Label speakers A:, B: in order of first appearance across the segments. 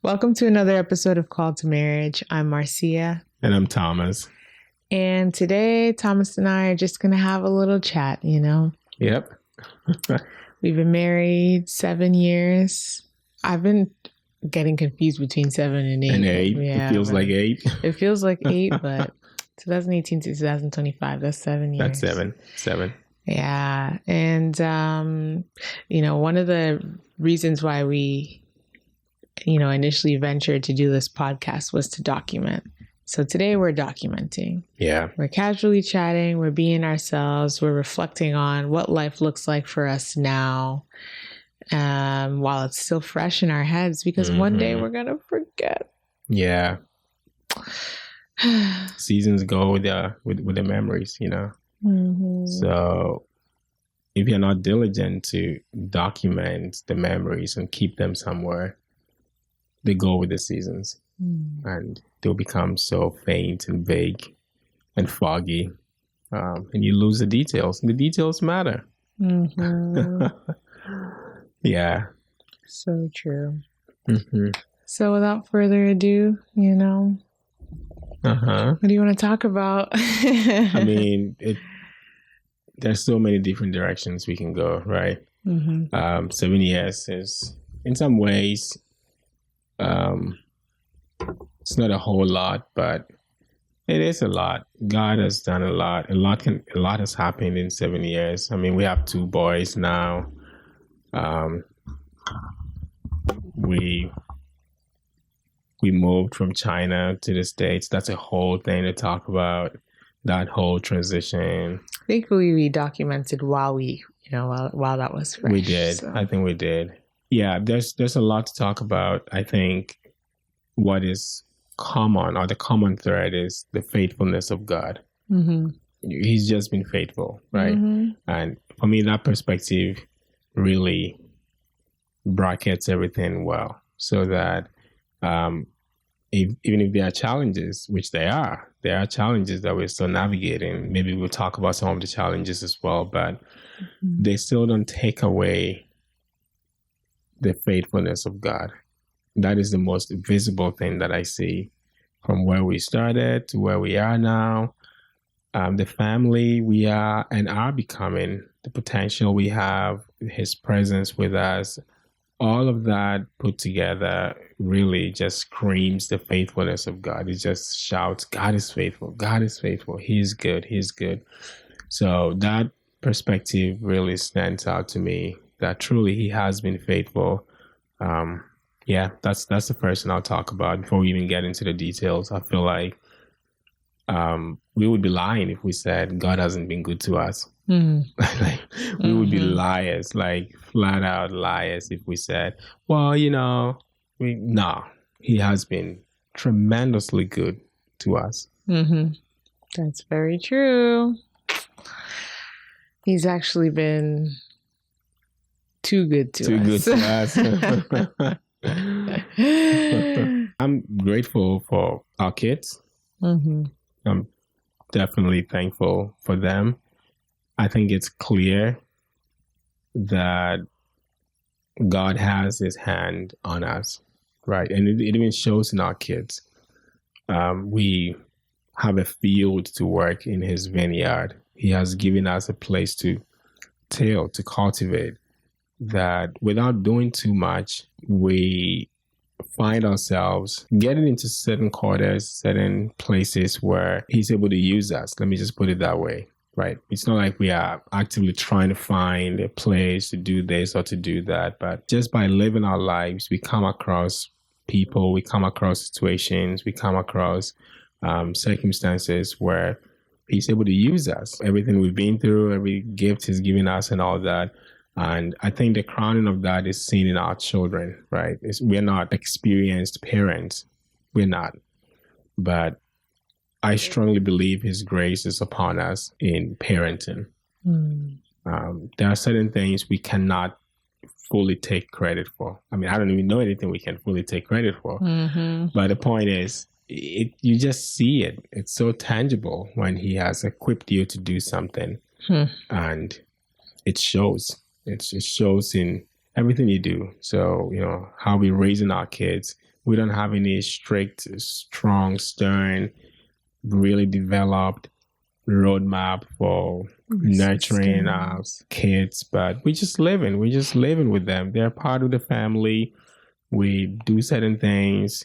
A: Welcome to another episode of Call to Marriage. I'm Marcia.
B: And I'm Thomas.
A: And today, Thomas and I are just going to have a little chat,
B: Yep.
A: We've been married 7 years. I've been getting confused between 7 and 8.
B: And 8.
A: Yeah,
B: it feels like 8.
A: It feels like 8, but 2018 to 2025, that's 7 years.
B: That's 7. 7.
A: Yeah. And, one of the reasons why we initially ventured to do this podcast was to document. So today we're documenting.
B: Yeah.
A: We're casually chatting. We're being ourselves. We're reflecting on what life looks like for us now, while it's still fresh in our heads, because one day we're going to forget.
B: Yeah. Seasons go with the memories,
A: Mm-hmm.
B: So if you're not diligent to document the memories and keep them somewhere, they go with the seasons. And they'll become so faint and vague and foggy. And you lose the details. The details matter.
A: Mm-hmm.
B: Yeah.
A: So true.
B: Mm-hmm.
A: So without further ado, what do you want to talk about?
B: I mean, there's so many different directions we can go, right? 7 years is, in some ways, it's not a whole lot, but it is a lot. God has done a lot. A lot has happened in 7 years. I mean, we have 2 boys now. We moved from China to the States. That's a whole thing to talk about. That whole transition.
A: Thankfully, we documented while while that was fresh.
B: We did. So. I think we did. Yeah, there's a lot to talk about. I think what is common, or the common thread, is the faithfulness of God. Mm-hmm. He's just been faithful, right? Mm-hmm. And for me, that perspective really brackets everything well, so that even if there are challenges, which there are challenges that we're still navigating. Maybe we'll talk about some of the challenges as well, but they still don't take away the faithfulness of God. That is the most visible thing that I see from where we started to where we are now. The family we are and are becoming, the potential we have, His presence with us, all of that put together really just screams the faithfulness of God. It just shouts, God is faithful. God is faithful. He is good. He's good. So that perspective really stands out to me, that truly He has been faithful. Yeah, that's the first thing I'll talk about before we even get into the details. I feel like we would be lying if we said God hasn't been good to us. We would be liars, like flat out liars, if we said, well, no, He has been tremendously good to us.
A: Mm-hmm. That's very true. He's actually been too good to us.
B: I'm grateful for our kids. I'm definitely thankful for them. I think it's clear that God has His hand on us, right? And it even shows in our kids. We have a field to work in His vineyard. He has given us a place to till, to cultivate, that without doing too much, we find ourselves getting into certain quarters, certain places where He's able to use us. Let me just put it that way. Right. It's not like we are actively trying to find a place to do this or to do that, but just by living our lives, we come across people, we come across situations, we come across circumstances where He's able to use us. Everything we've been through, every gift He's given us and all that. And I think the crowning of that is seen in our children, right? We're not experienced parents. We're not. But I strongly believe His grace is upon us in parenting. There are certain things we cannot fully take credit for. I mean, I don't even know anything we can fully take credit for. But the point is, you just see it. It's so tangible when He has equipped you to do something. And it shows. It shows in everything you do. So, how we're raising our kids, We don't have any strict, strong, stern, really developed roadmap for nurturing our kids, but we're just living with them. They're part of the family. We do certain things.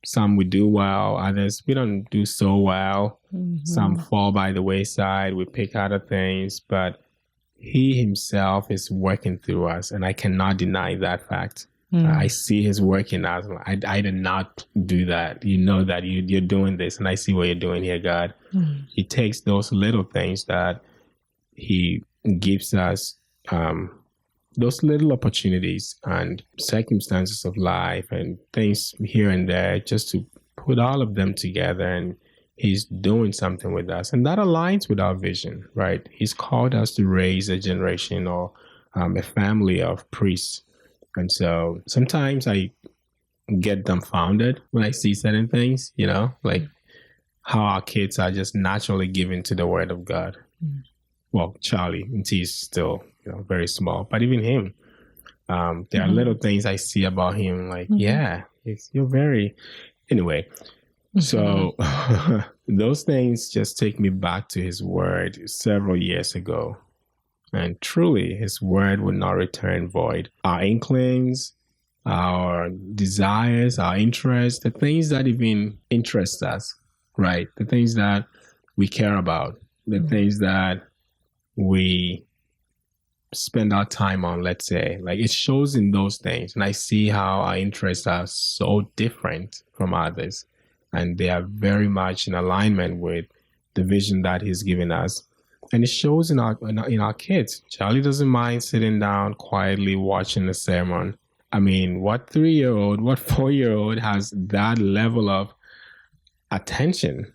B: Some we do well, others we don't do so well. Some fall by the wayside. We pick other things, but he himself is working through us, and I cannot deny that fact. I see his work in us. I did not do that. You know that you're doing this, and I see what you're doing here, God. He takes those little things that he gives us, those little opportunities and circumstances of life and things here and there, just to put all of them together, and he's doing something with us. And that aligns with our vision, right? He's called us to raise a generation or a family of priests. And so sometimes I get dumbfounded when I see certain things, like how our kids are just naturally given to the word of God. Well, Charlie, he's still, very small, but even him, there are little things I see about him, like, you're very, anyway. So those things just take me back to his word several years ago. And truly, his word will not return void. Our inklings, our desires, our interests, the things that even interest us, right? The things that we care about, the things that we spend our time on, let's say, like it shows in those things. And I see how our interests are so different from others. And they are very much in alignment with the vision that he's given us. And it shows in our kids. Charlie doesn't mind sitting down quietly watching a sermon. I mean, what 3-year-old, what 4-year-old has that level of attention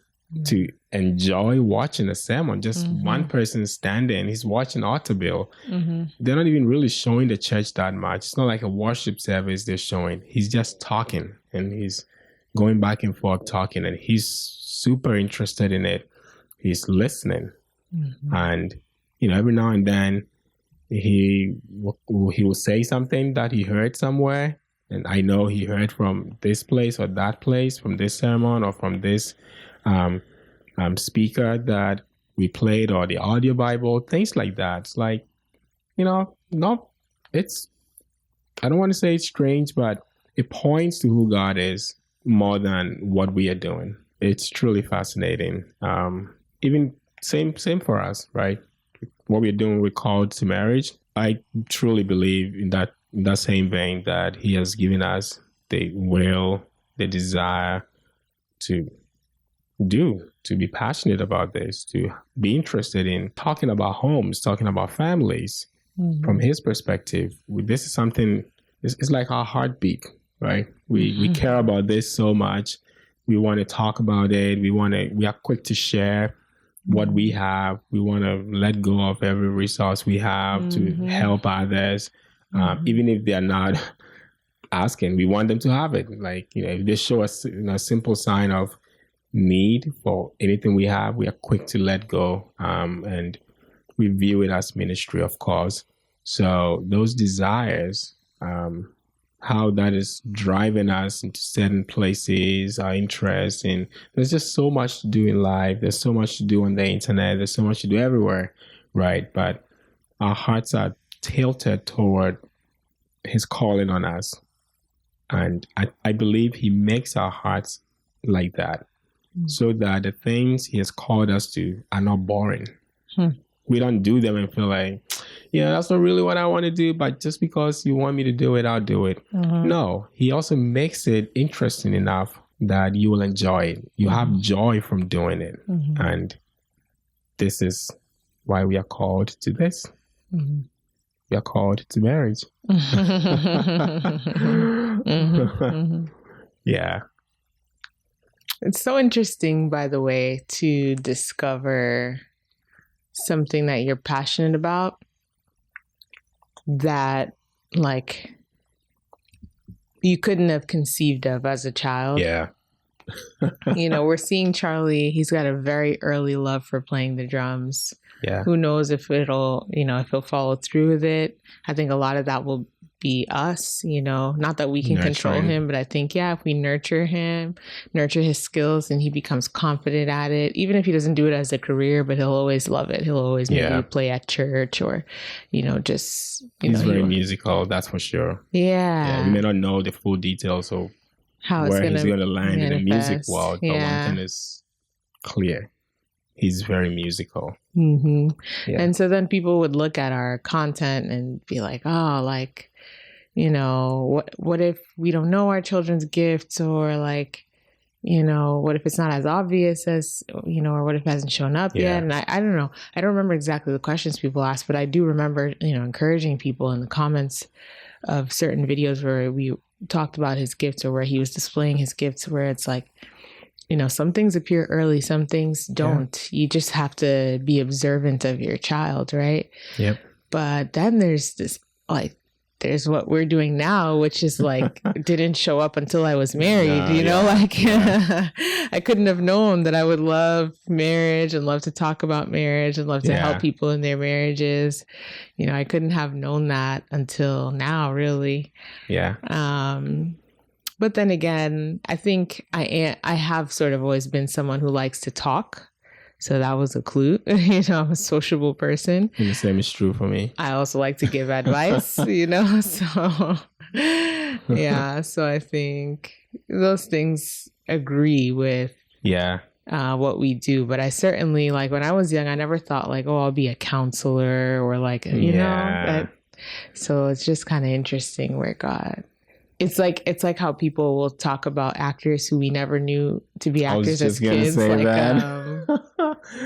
B: to enjoy watching a sermon? Just one person standing, he's watching Audible. They're not even really showing the church that much. It's not like a worship service they're showing. He's just talking, and he's going back and forth talking, and he's super interested in it. He's listening. And, every now and then he will say something that he heard somewhere. And I know he heard from this place or that place, from this sermon or from this speaker that we played, or the audio Bible, things like that. It's like, I don't want to say it's strange, but it points to who God is more than what we are doing. It's truly fascinating. Even same for us, right? What we're doing, we're called to marriage. I truly believe in that same vein that he has given us the will, the desire to be passionate about this, to be interested in talking about homes, talking about families from his perspective. This is something, it's like our heartbeat, right? We care about this so much. We want to talk about it. We are quick to share what we have. We want to let go of every resource we have to help others, even if they are not asking. We want them to have it. Like, if they show us a simple sign of need for anything we have, we are quick to let go, and we view it as ministry, of course. So those desires, how that is driving us into certain places, our interests, and there's just so much to do in life. There's so much to do on the internet. There's so much to do everywhere, right? But our hearts are tilted toward his calling on us. And I believe he makes our hearts like that, so that the things he has called us to are not boring. We don't do them and feel like, that's not really what I want to do, but just because you want me to do it, I'll do it. No, he also makes it interesting enough that you will enjoy it. You have joy from doing it. And this is why we are called to this. We are called to marriage. Yeah.
A: It's so interesting, by the way, to discover something that you're passionate about that, like, you couldn't have conceived of as a child.
B: Yeah.
A: We're seeing Charlie, he's got a very early love for playing the drums.
B: Yeah.
A: Who knows if he'll follow through with it. I think a lot of that will be us, not that we can control him, but I think, if we nurture his skills, and he becomes confident at it, even if he doesn't do it as a career, but he'll always love it. He'll always maybe play at church, or, just,
B: he's very musical. That's for sure.
A: Yeah.
B: We may not know the full details of
A: how
B: where he's going to land in the music world, but one thing is clear. He's very musical.
A: Mm-hmm. Yeah. And so then people would look at our content and be like, oh, like, what if we don't know our children's gifts, or like, what if it's not as obvious as, or what if it hasn't shown up yet? And I don't know. I don't remember exactly the questions people asked, but I do remember, encouraging people in the comments of certain videos where we talked about his gifts, or where he was displaying his gifts, where it's like, some things appear early, some things don't. You just have to be observant of your child, right?
B: Yep.
A: But then there's this, like, there's what we're doing now, which is like, didn't show up until I was married, I couldn't have known that I would love marriage and love to talk about marriage and love to help people in their marriages. I couldn't have known that until now, really.
B: Yeah.
A: But then again, I think I have sort of always been someone who likes to talk. So that was a clue. I'm a sociable person.
B: And the same is true for me.
A: I also like to give advice, so yeah. So I think those things agree with what we do. But I certainly, like, when I was young, I never thought like, oh, I'll be a counselor, or like, so it's just kind of interesting where God... It's like how people will talk about actors who we never knew to be actors as kids. Like,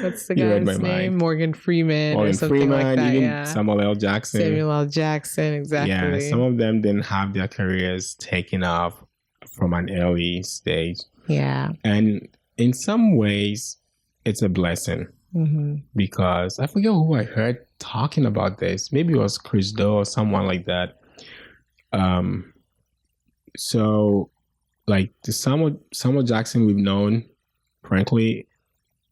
A: what's the guy's name? Morgan Freeman or something like that.
B: Even Samuel L. Jackson,
A: exactly.
B: Yeah, some of them didn't have their careers taken off from an early stage.
A: Yeah.
B: And in some ways, it's a blessing. Mm-hmm. Because I forget who I heard talking about this. Maybe it was Chris Doe or someone like that. So, like, the Samuel Jackson we've known, frankly,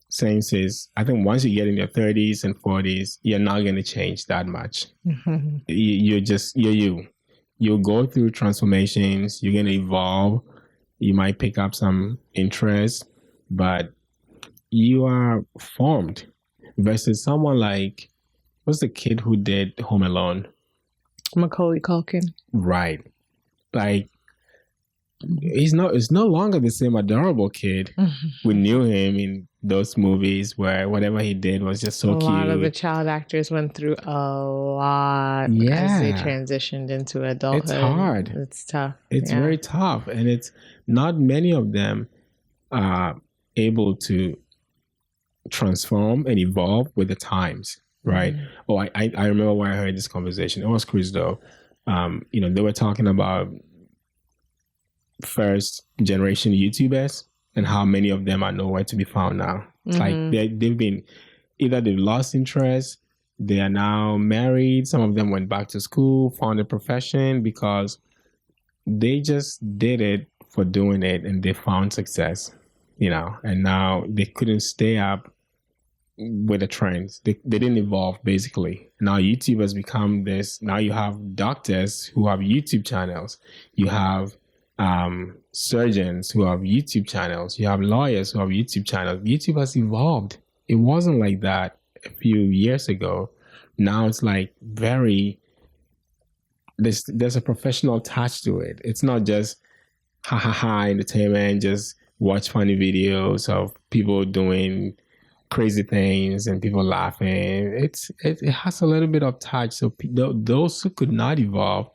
B: since I think once you get in your 30s and 40s, you're not going to change that much. Mm-hmm. You're you. You'll go through transformations. You're going to evolve. You might pick up some interest, but you are formed. Versus someone like, what's the kid who did Home Alone?
A: Macaulay Culkin.
B: Right. Like, it's no longer the same adorable kid. We knew him in those movies where whatever he did was just so cute. A lot
A: of the child actors went through a lot as they transitioned into adulthood.
B: It's hard.
A: It's tough.
B: It's very tough. And it's not many of them are able to transform and evolve with the times, right? Oh, I remember when I heard this conversation. It was Chris Doe. They were talking about first generation YouTubers and how many of them are nowhere to be found now. It's like they've been, either they've lost interest, they are now married, some of them went back to school, found a profession because they just did it for doing it and they found success, and now they couldn't stay up with the trends. They didn't evolve, basically. Now YouTube has become this. Now you have doctors who have YouTube channels. You have surgeons who have YouTube channels. You have lawyers who have YouTube channels. YouTube has evolved. It wasn't like that a few years ago. Now it's like there's a professional touch to it. It's not just entertainment, just watch funny videos of people doing crazy things and people laughing. It has a little bit of touch. So those who could not evolve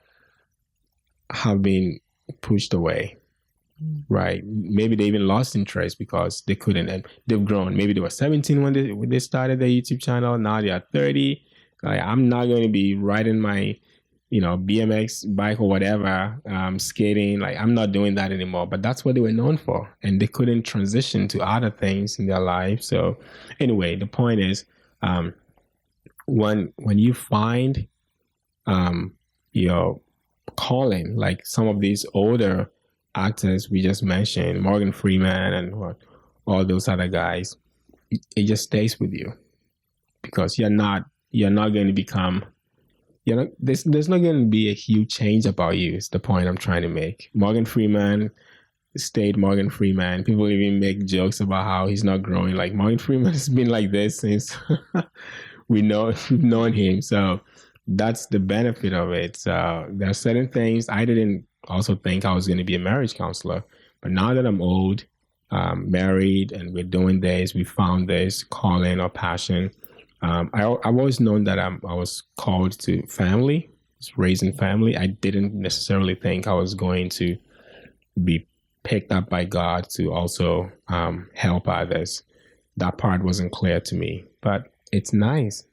B: have been pushed away, right? Maybe they even lost interest because they couldn't, and they've grown. Maybe they were 17 when they started their YouTube channel. Now they are 30. Like, I'm not going to be riding my, BMX bike or whatever, skating. Like, I'm not doing that anymore. But that's what they were known for, and they couldn't transition to other things in their life. So, anyway, the point is, when you find your calling, like some of these older actors we just mentioned, Morgan Freeman and all those other guys, it just stays with you because you're not going to become there's not going to be a huge change about you. It's the point I'm trying to make. Morgan Freeman stayed Morgan Freeman. People even make jokes about how he's not growing. Like, Morgan Freeman has been like this since we've known him. So that's the benefit of it. So there are certain things I didn't also think I was going to be a marriage counselor. But now that I'm old, married, and we're doing this, we found this calling or passion. I've always known that I was called to family, raising family. I didn't necessarily think I was going to be picked up by God to also help others. That part wasn't clear to me. But it's nice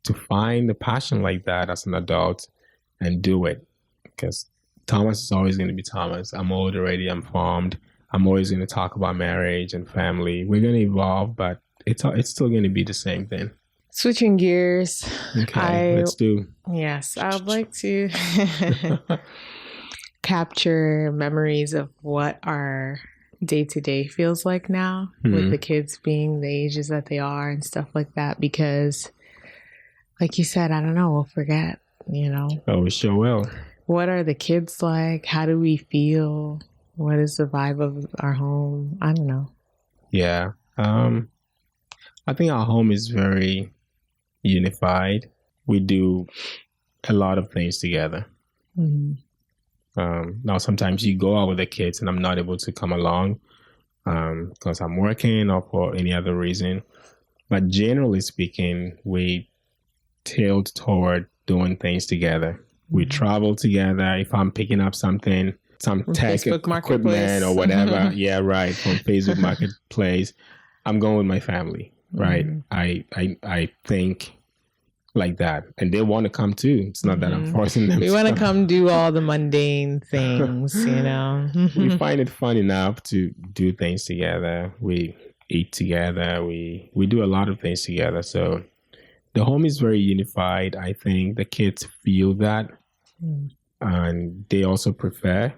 B: to find a passion like that as an adult and do it, because Thomas is always going to be Thomas. I'm old already. I'm formed. I'm always going to talk about marriage and family. We're going to evolve, but it's still going to be the same thing.
A: Switching gears.
B: Okay, let's do.
A: Yes, I would like to capture memories of what our day-to-day feels like now with the kids being the ages that they are and stuff like that. Because, like you said, I don't know, we'll forget,
B: Oh, we sure will.
A: What are the kids like? How do we feel? What is the vibe of our home? I don't know.
B: Yeah. I think our home is very unified. We do a lot of things together. Now, sometimes you go out with the kids and I'm not able to come along because I'm working or for any other reason. But generally speaking, we tilt toward doing things together. We travel together. If I'm picking up something, some tech equipment or whatever, yeah, right, from Facebook Marketplace, I'm going with my family, right? I think like that, and they want to come too. It's not that I'm forcing them.
A: We want to come do all the mundane things,
B: We find it fun enough to do things together. We eat together. We do a lot of things together. So the home is very unified. I think the kids feel that, and they also prefer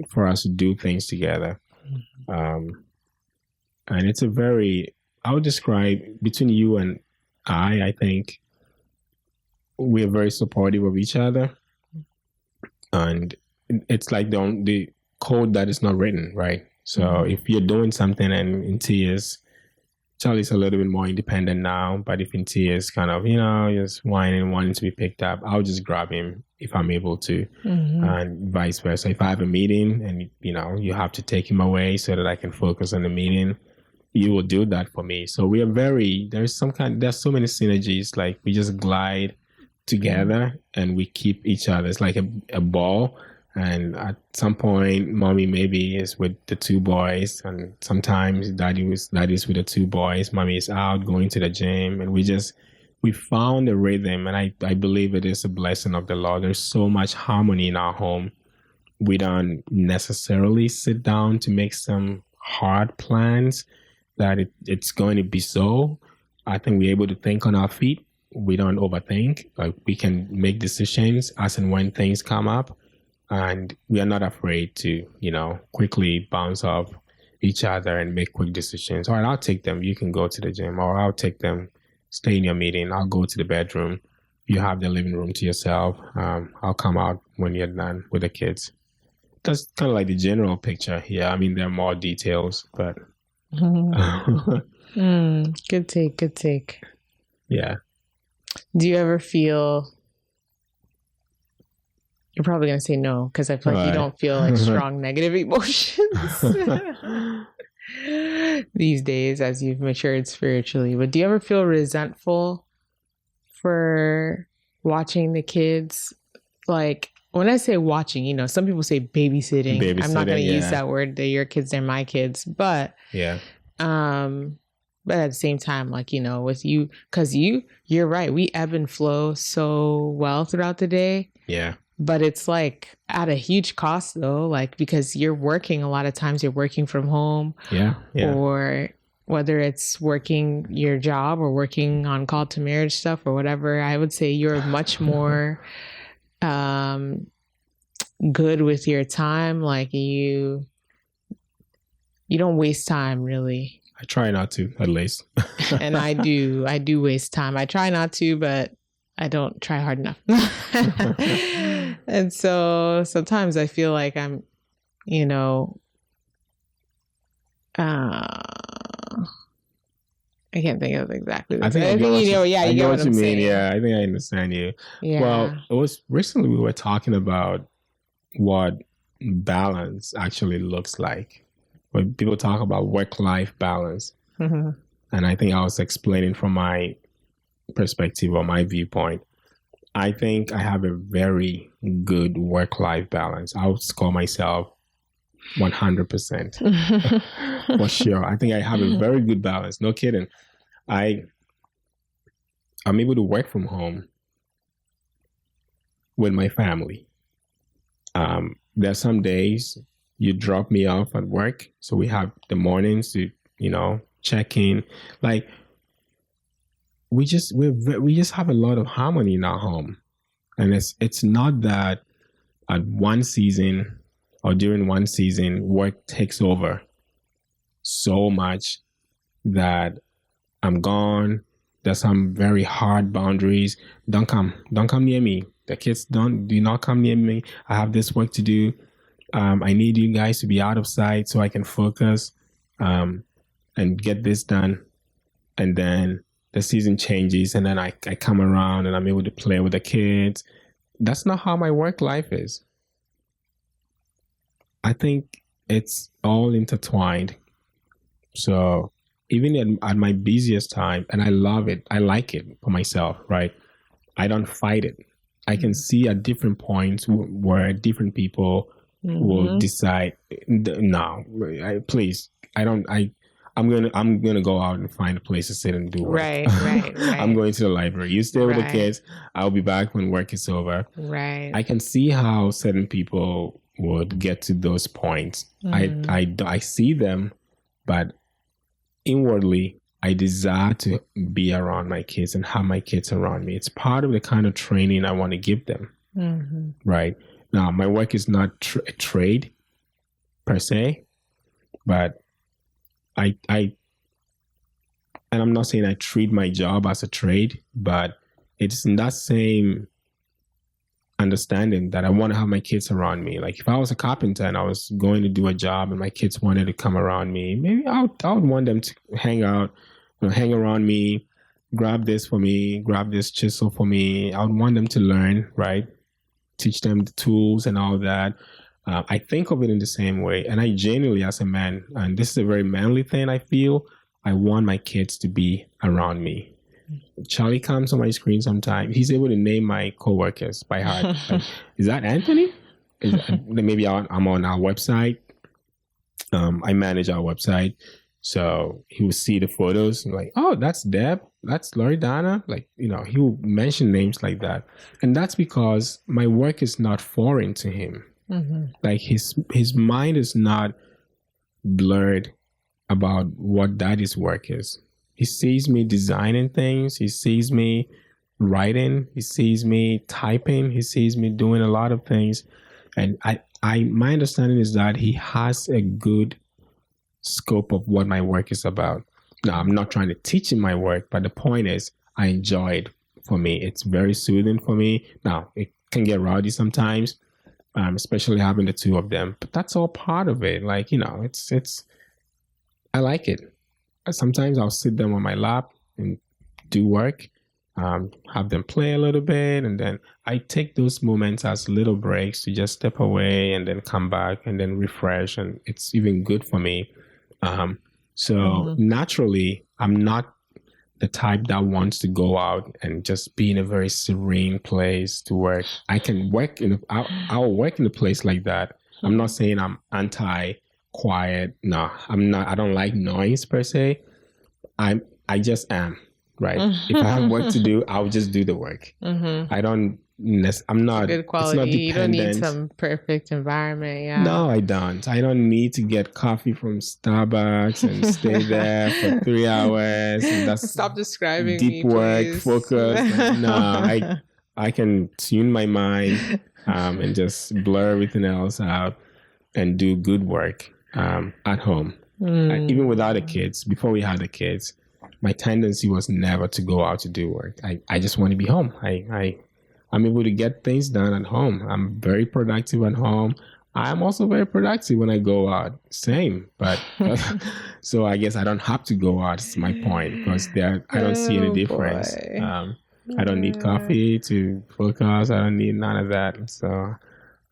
B: for us to do things together. And it's I would describe, between you and I think we're very supportive of each other. And it's like the code that is not written, right? So if you're doing something and in tears, Charlie's a little bit more independent now, but if in tears, kind of, just whining, wanting to be picked up, I'll just grab him if I'm able to, and vice versa. If I have a meeting and, you have to take him away so that I can focus on the meeting, you will do that for me. So we are there's so many synergies, like we just glide together and we keep each other. It's like a ball. And at some point, mommy maybe is with the two boys, and sometimes daddy's with the two boys. Mommy is out going to the gym, and we found a rhythm, and I believe it is a blessing of the Lord. There's so much harmony in our home. We don't necessarily sit down to make some hard plans that it's going to be so. I think we're able to think on our feet. We don't overthink. Like, we can make decisions as and when things come up. And we are not afraid to, quickly bounce off each other and make quick decisions. All right, I'll take them. You can go to the gym, or I'll take them. Stay in your meeting. I'll go to the bedroom. You have the living room to yourself. I'll come out when you're done with the kids. That's kind of like the general picture. Yeah, I mean, there are more details, but.
A: Good take.
B: Yeah.
A: Do you ever feel... You're probably going to say no, because I feel like you don't feel like strong negative emotions these days as you've matured spiritually. But do you ever feel resentful for watching the kids? Like, when I say watching, some people say babysitting. I'm not going to use that word. They're your kids, they're my kids. But
B: yeah.
A: But at the same time, like, with you, because you're right. We ebb and flow so well throughout the day.
B: Yeah.
A: But it's like at a huge cost though, like, because you're working, a lot of times you're working from home.
B: Yeah.
A: Or whether it's working your job or working on call to marriage stuff or whatever, I would say you're much more good with your time. Like, you don't waste time, really.
B: I try not to, at least.
A: And I do waste time. I try not to, but I don't try hard enough. And so sometimes I feel like I'm, you know, I can't think of exactly.
B: I think
A: you know, yeah, you get what I'm saying.
B: Yeah, I think I understand you.
A: Yeah.
B: Well, it was recently we were talking about what balance actually looks like. When people talk about work-life balance, and I think I was explaining from my perspective or my viewpoint. I think I have a very good work-life balance. I would call myself 100% for sure. I think I have a very good balance. No kidding. I'm able to work from home with my family. There's some days you drop me off at work, so we have the mornings to, you know, check in. Like we just have a lot of harmony in our home, and it's not that at one season or during one season work takes over so much that I'm gone. There's some very hard boundaries. Don't come near me. The kids do not come near me. I have this work to do. I need you guys to be out of sight so I can focus and get this done. And then the season changes, and then I come around and I'm able to play with the kids. That's not how my work life is. I think it's all intertwined. So even at my busiest time, and I love it, I like it for myself, right? I don't fight it. I can see at different points where different people will decide, no, please, I'm gonna go out and find a place to sit and do work.
A: Right.
B: I'm going to the library. You stay with the kids. I'll be back when work is over.
A: Right.
B: I can see how certain people would get to those points. I see them, but inwardly, I desire to be around my kids and have my kids around me. It's part of the kind of training I want to give them. Right now, my work is not a trade per se, but and I'm not saying I treat my job as a trade, but it's in that same understanding that I want to have my kids around me. Like if I was a carpenter and I was going to do a job and my kids wanted to come around me, maybe I would want them to hang out, hang around me, grab this for me, grab this chisel for me. I would want them to learn, right? Teach them the tools and all that. I think of it in the same way. And I genuinely, as a man, and this is a very manly thing, I feel, I want my kids to be around me. Charlie comes on my screen sometimes. He's able to name my coworkers by heart. Like, is that Anthony? Maybe I'm on our website. I manage our website. So he will see the photos and like, oh, that's Deb. That's Loredana. Like, you know, he will mention names like that. And that's because my work is not foreign to him. Like his mind is not blurred about what daddy's work is. He sees me designing things. He sees me writing. He sees me typing. He sees me doing a lot of things. And my understanding is that he has a good scope of what my work is about. Now, I'm not trying to teach him my work, but the point is I enjoy it. For me, it's very soothing for me. Now, it can get rowdy sometimes, especially having the two of them, but that's all part of it. Like, you know, it's I like it. Sometimes I'll sit them on my lap and do work, have them play a little bit, and then I take those moments as little breaks to just step away and then come back and then refresh, and it's even good for me. So naturally, I'm not the type that wants to go out and just be in a very serene place to work. I can work I'll work in a place like that. I'm not saying I'm anti-quiet. No, I'm not. I don't like noise per se. I just am, right? If I have work to do, I'll just do the work. I'm not
A: good quality. You don't need some perfect environment. Yeah.
B: No, I don't. I don't need to get coffee from Starbucks and stay there for 3 hours. And that's
A: Stop describing
B: deep
A: me,
B: work,
A: please.
B: focus. No, I can tune my mind and just blur everything else out and do good work at home. Even without the kids, before we had the kids, my tendency was never to go out to do work. I just want to be home. I'm able to get things done at home. I'm very productive at home. I'm also very productive when I go out. Same, but so I guess I don't have to go out. Is my point, because I don't see any difference. I don't need coffee to focus. I don't need none of that. So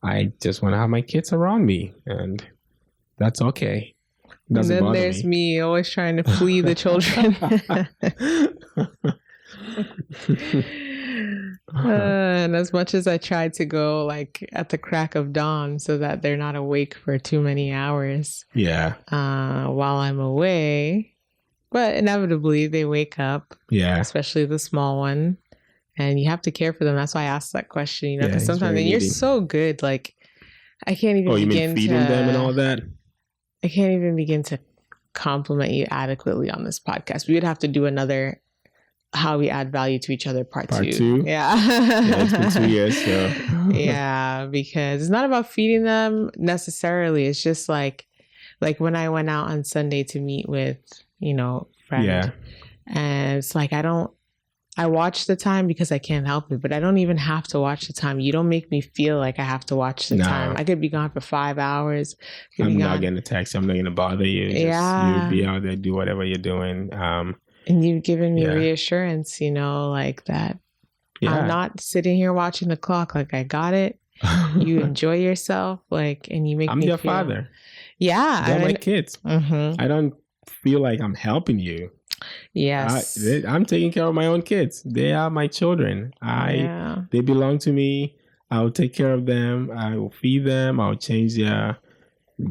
B: I just want to have my kids around me, and that's okay.
A: And then there's me always trying to flee the children. And as much as I try to go like at the crack of dawn so that they're not awake for too many hours, while I'm away, but inevitably they wake up, especially the small one, and you have to care for them. That's why I asked that question, because sometimes you're so good, like I can't even begin
B: feeding them and all that.
A: I can't even begin to compliment you adequately on this podcast. We would have to do another how we add value to each other part two. Yeah.
B: It's been 2 years. So.
A: Yeah, because it's not about feeding them necessarily. It's just like when I went out on Sunday to meet with, friend. Yeah. And it's like, I watch the time because I can't help it, but I don't even have to watch the time. You don't make me feel like I have to watch the time. I could be gone for 5 hours.
B: I'm not going to text you. I'm not going to bother you. You be out there, do whatever you're doing.
A: And you've given me reassurance, like that. I'm not sitting here watching the clock. Like, I got it. You enjoy yourself. Like, and you make
B: I'm
A: me
B: your father.
A: Yeah.
B: They're my kids. Mm-hmm. I don't feel like I'm helping you.
A: Yes.
B: I'm taking care of my own kids. They are my children. They belong to me. I'll take care of them. I will feed them. I'll change their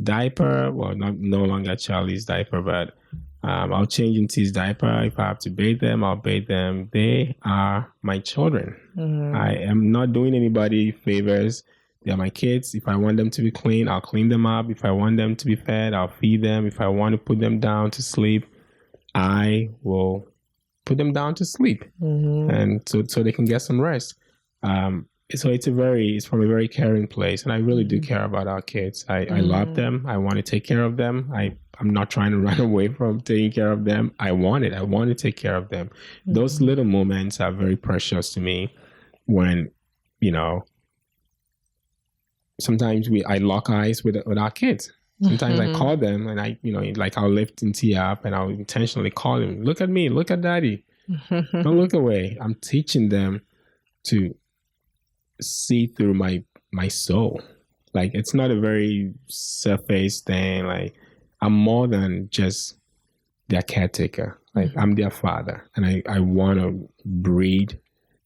B: diaper. Well, no longer Charlie's diaper, but I'll change into his diaper. If I have to bathe them, I'll bathe them. They are my children. Mm-hmm. I am not doing anybody favors. They're my kids. If I want them to be clean, I'll clean them up. If I want them to be fed, I'll feed them. If I want to put them down to sleep, I will put them down to sleep, and so they can get some rest. So it's from a very caring place, and I really do care about our kids. I love them. I want to take care of them. I'm not trying to run away from taking care of them. I want it. I want to take care of them. Mm-hmm. Those little moments are very precious to me. When sometimes I lock eyes with our kids. Sometimes I call them and I'll lift Tia up and I'll intentionally call them. Look at me. Look at daddy. Don't look away. I'm teaching them to see through my soul. Like, it's not a very surface thing. Like, I'm more than just their caretaker. Like, I'm their father, and I want to breed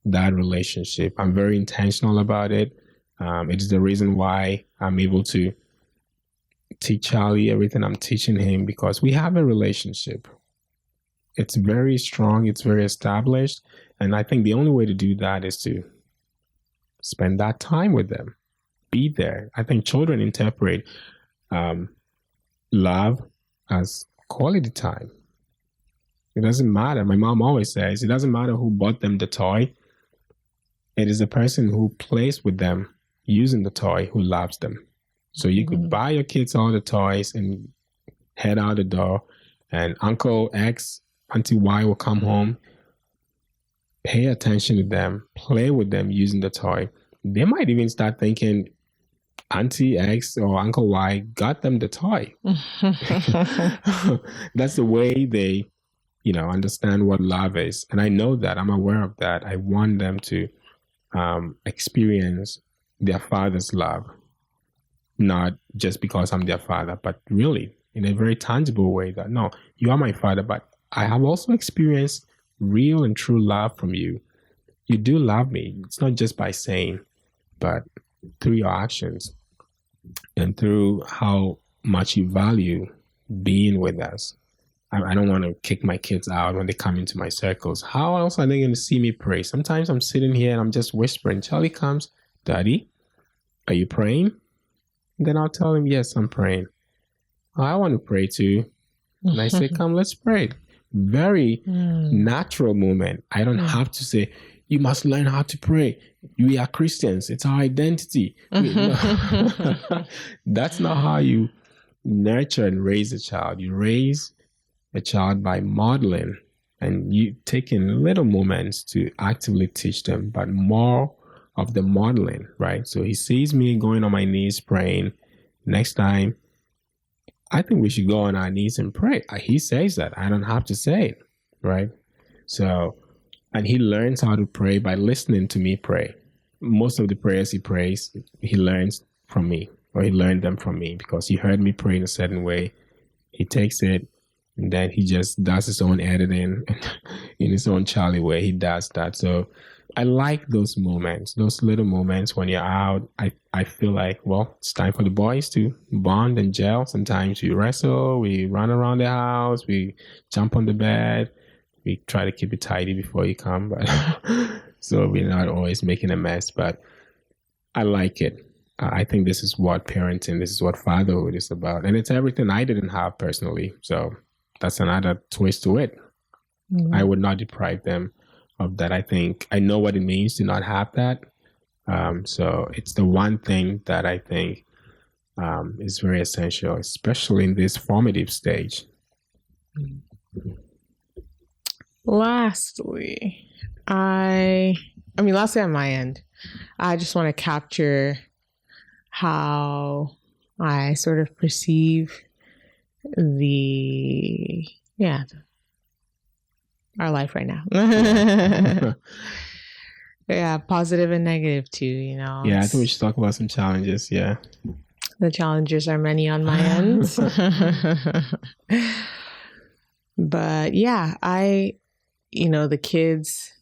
B: that relationship. I'm very intentional about it. It's the reason why I'm able to teach Charlie everything I'm teaching him, because we have a relationship. It's very strong. It's very established. And I think the only way to do that is to spend that time with them. Be there. I think children interpret love as quality time. It doesn't matter. My mom always says, it doesn't matter who bought them the toy. It is the person who plays with them using the toy who loves them. So you could buy your kids all the toys and head out the door, and Uncle X, Auntie Y will come home, pay attention to them, play with them using the toy. They might even start thinking Auntie X or Uncle Y got them the toy. That's the way they, understand what love is. And I know that. I'm aware of that. I want them to experience their father's love. Not just because I'm their father, but really in a very tangible way that, no, you are my father, but I have also experienced real and true love from you. You do love me. It's not just by saying, but through your actions and through how much you value being with us. I don't want to kick my kids out when they come into my circles. How else are they going to see me pray? Sometimes I'm sitting here and I'm just whispering. Charlie comes, Daddy, are you praying? And then I'll tell him, yes, I'm praying. Oh, I want to pray too. And I say, come, let's pray. Very natural moment. I don't have to say, you must learn how to pray. We are Christians. It's our identity. That's not how you nurture and raise a child. You raise a child by modeling and you taking little moments to actively teach them, but more of the modeling, right? So he sees me going on my knees praying. Next time, I think we should go on our knees and pray. He says that. I don't have to say it, right? So, and he learns how to pray by listening to me pray. Most of the prayers he prays, he learns from me, or he learned them from me because he heard me pray in a certain way. He takes it, and then he just does his own editing in his own Charlie way. He does that. So I like those moments, those little moments when you're out. I feel like, well, it's time for the boys to bond and gel. Sometimes we wrestle, we run around the house, we jump on the bed. We try to keep it tidy before you come, but so we're not always making a mess. But I like it. I think this is what parenting, this is what fatherhood is about. And it's everything I didn't have personally. So that's another twist to it. Mm-hmm. I would not deprive them of that. I think I know what it means to not have that. So it's the one thing that I think is very essential, especially in this formative stage.
A: Mm-hmm. Lastly, lastly on my end, I just want to capture how I sort of perceive our life right now. Yeah, positive and negative too, you know.
B: Yeah, I think we should talk about some challenges, yeah.
A: The challenges are many on my end. But yeah, the kids,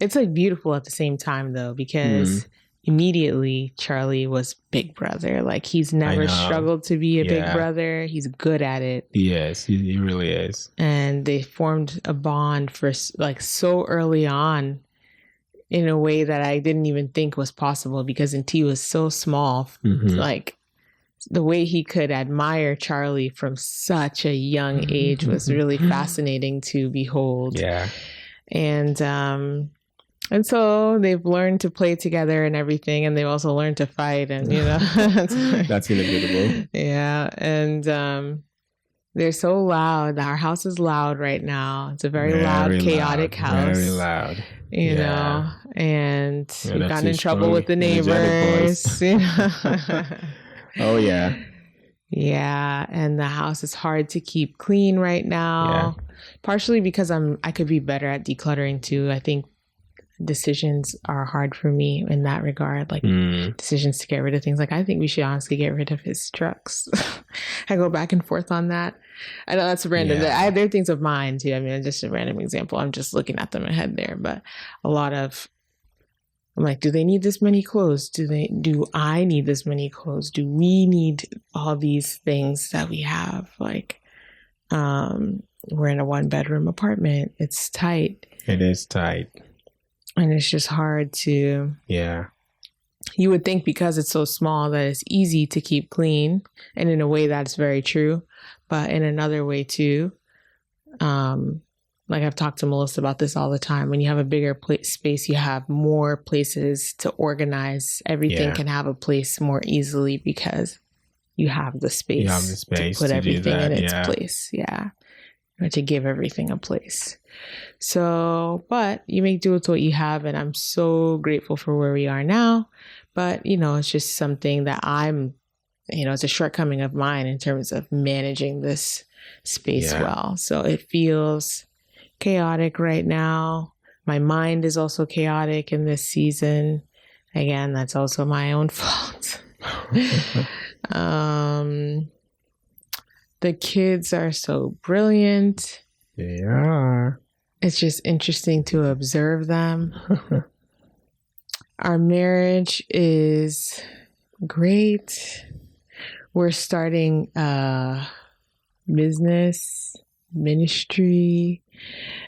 A: it's like beautiful at the same time though, because immediately Charlie was big brother. Like he's never struggled to be a big brother. He's good at it.
B: Yes, he really is.
A: And they formed a bond for like so early on in a way that I didn't even think was possible because T was so small. Like the way he could admire Charlie from such a young age was really fascinating to behold.
B: Yeah.
A: And so they've learned to play together and everything, and they've also learned to fight, and
B: that's inevitable.
A: Yeah, and they're so loud. Our house is loud right now. It's a very loud, chaotic house.
B: Very loud.
A: You know, and we've gotten in trouble with the neighbors.
B: Oh yeah.
A: Yeah, and the house is hard to keep clean right now. Yeah. Partially because I could be better at decluttering too. I think decisions are hard for me in that regard, like decisions to get rid of things. Like I think we should honestly get rid of his trucks. I go back and forth on that. I know that's random. Yeah. There are things of mine too. I mean, just a random example. I'm just looking at them ahead there, but I'm like, do they need this many clothes? Do I need this many clothes? Do we need all these things that we have? Like, we're in a 1-bedroom apartment. It's tight.
B: It is tight.
A: And it's just hard to...
B: Yeah.
A: You would think because it's so small that it's easy to keep clean. And in a way that's very true. But in another way too, like I've talked to Melissa about this all the time. When you have a bigger space, you have more places to organize. Everything can have a place more easily because you have the space, to put everything in its place. Yeah. Or to give everything a place. So, but you make do with what you have. And I'm so grateful for where we are now. But, it's just something that it's a shortcoming of mine in terms of managing this space well. So it feels chaotic right now. My mind is also chaotic in this season. Again, that's also my own fault. The kids are so brilliant.
B: They are.
A: It's just interesting to observe them. Our marriage is great. We're starting a business, ministry.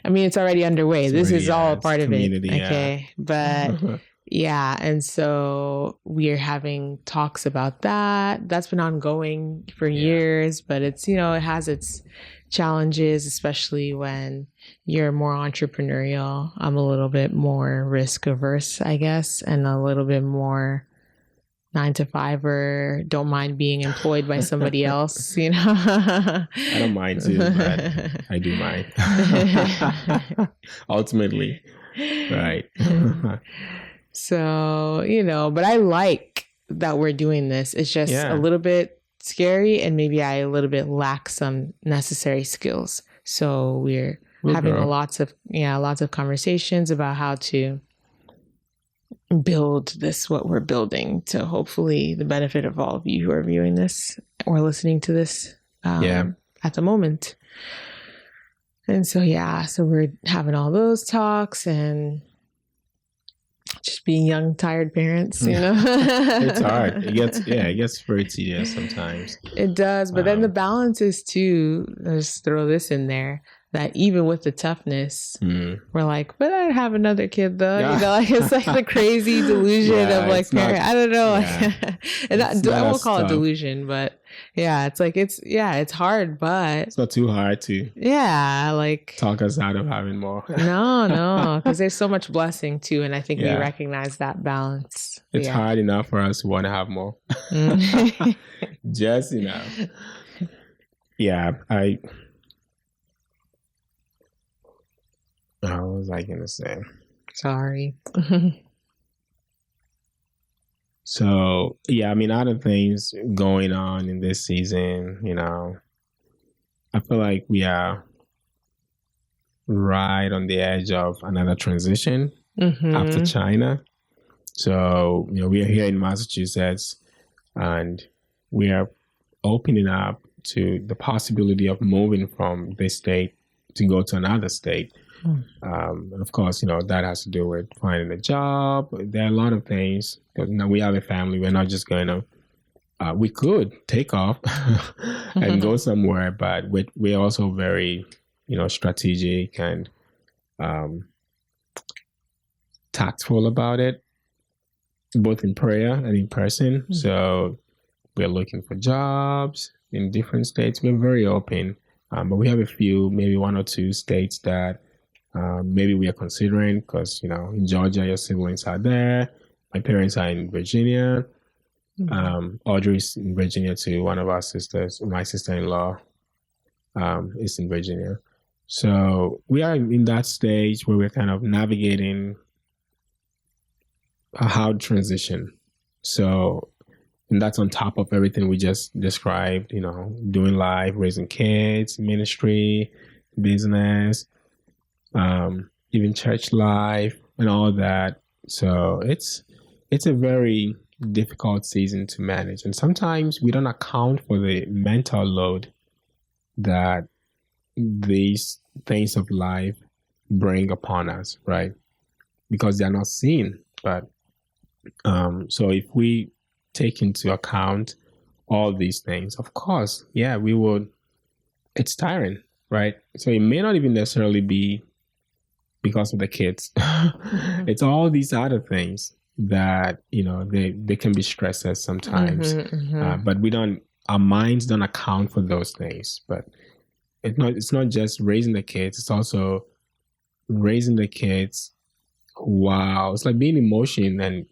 A: I mean, it's already underway. This is all a part of it. Okay. But yeah. And so we are having talks about that. That's been ongoing for years, but it's, it has its challenges, especially when you're more entrepreneurial. I'm a little bit more risk averse, I guess, and a little bit more 9-to-5er, don't mind being employed by somebody else, you know.
B: I don't mind too, but I do mind. Ultimately, right.
A: So, you know, but I like that we're doing this. It's just a little bit scary, and maybe I a little bit lack some necessary skills. So we're having lots of conversations about how to build this, what we're building, to hopefully the benefit of all of you who are viewing this or listening to this at the moment. And so, so we're having all those talks and just being young, tired parents, you know.
B: It's hard. It gets very tedious sometimes.
A: It does. But then the balance is too, let's throw this in there, that even with the toughness, we're like, but I'd have another kid though. You know, like it's like the crazy delusion of like parent. I don't know. And I won't call it delusion, but it's like it's hard, but
B: it's not too hard to
A: like
B: talk us out of having more.
A: No, because there's so much blessing too, and I think we recognize that balance.
B: It's hard enough for us to want to have more. Just enough. What was I gonna say?
A: Sorry.
B: So, other things going on in this season, you know, I feel like we are right on the edge of another transition after China. So, you know, we are here in Massachusetts and we are opening up to the possibility of moving from this state to go to another state. And of course, you know, that has to do with finding a job. There are a lot of things. Because now we have a family. We're not just going to, we could take off and go somewhere, but we're also very, you know, strategic and tactful about it, both in prayer and in person. So we're looking for jobs in different states. We're very open, but we have a few, maybe 1 or 2 states that maybe we are considering because, you know, in Georgia, your siblings are there. My parents are in Virginia. Audrey's in Virginia too. One of our sisters, my sister-in-law, is in Virginia. So we are in that stage where we're kind of navigating how to transition. So, and that's on top of everything we just described, you know, doing life, raising kids, ministry, business, even church life and all that. So it's a very difficult season to manage. And sometimes we don't account for the mental load that these things of life bring upon us, right? Because they're not seen. But so if we take into account all these things, of course, we would, it's tiring, right? So it may not even necessarily be because of the kids. It's all these other things that, you know, they can be stressors sometimes. But our minds don't account for those things. But it's not just raising the kids, it's also raising the kids while it's like being in motion and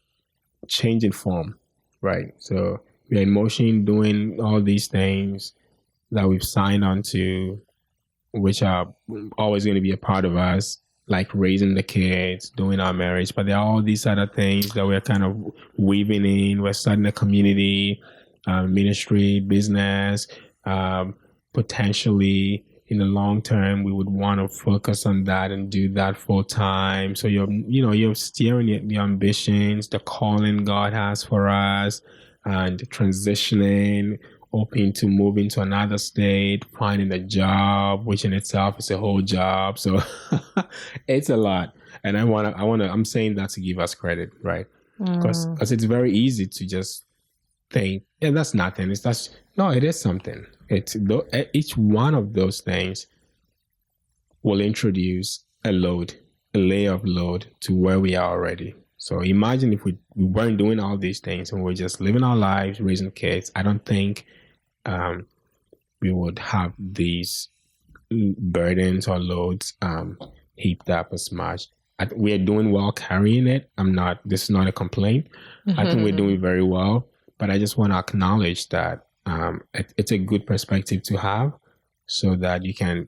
B: changing form, right? So we're in motion doing all these things that we've signed on to, which are always going to be a part of us, like raising the kids, doing our marriage. But there are all these other things that we're kind of weaving in. We're starting a community, ministry, business. Potentially in the long term, we would want to focus on that and do that full time. So you're steering the ambitions, the calling God has for us, and transitioning, open to moving to another state, finding a job, which in itself is a whole job. So it's a lot. And I'm saying that to give us credit, right? Because it's very easy to just think, that's nothing. No, it is something. Each one of those things will introduce a layer of load to where we are already. So imagine if we weren't doing all these things and we're just living our lives, raising kids. I don't think we would have these burdens or loads heaped up as much. we're doing well carrying it. This is not a complaint. I think we're doing very well, but I just want to acknowledge that it's a good perspective to have, so that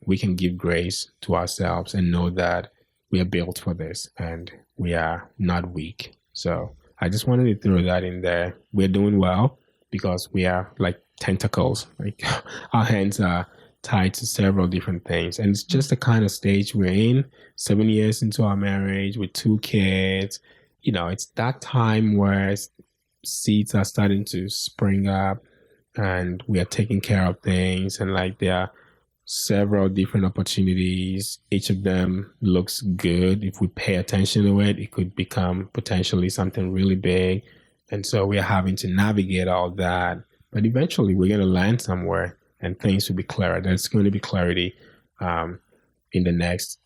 B: we can give grace to ourselves and know that we are built for this and we are not weak. So I just wanted to throw that in there. We're doing well because we are like tentacles, like our hands are tied to several different things. And it's just the kind of stage we're in, 7 years into our marriage with 2 kids. It's that time where seeds are starting to spring up and we are taking care of things. And like there are several different opportunities. Each of them looks good. If we pay attention to it, it could become potentially something really big. And so we are having to navigate all that. But eventually we're going to land somewhere and things will be clearer. There's going to be clarity in the next,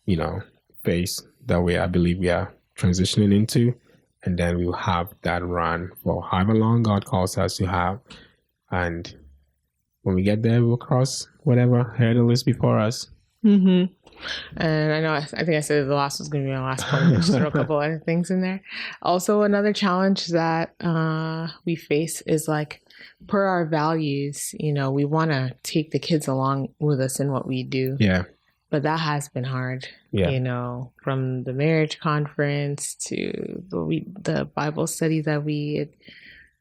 B: phase that I believe we are transitioning into. And then we'll have that run for however long God calls us to have. And when we get there, we'll cross whatever hurdle is before us.
A: Mm-hmm. And I know, I think I said the last was going to be my last point. There's just a couple other things in there. Also, another challenge that we face is like, per our values, we want to take the kids along with us in what we do.
B: Yeah.
A: But that has been hard, from the marriage conference to the Bible study that we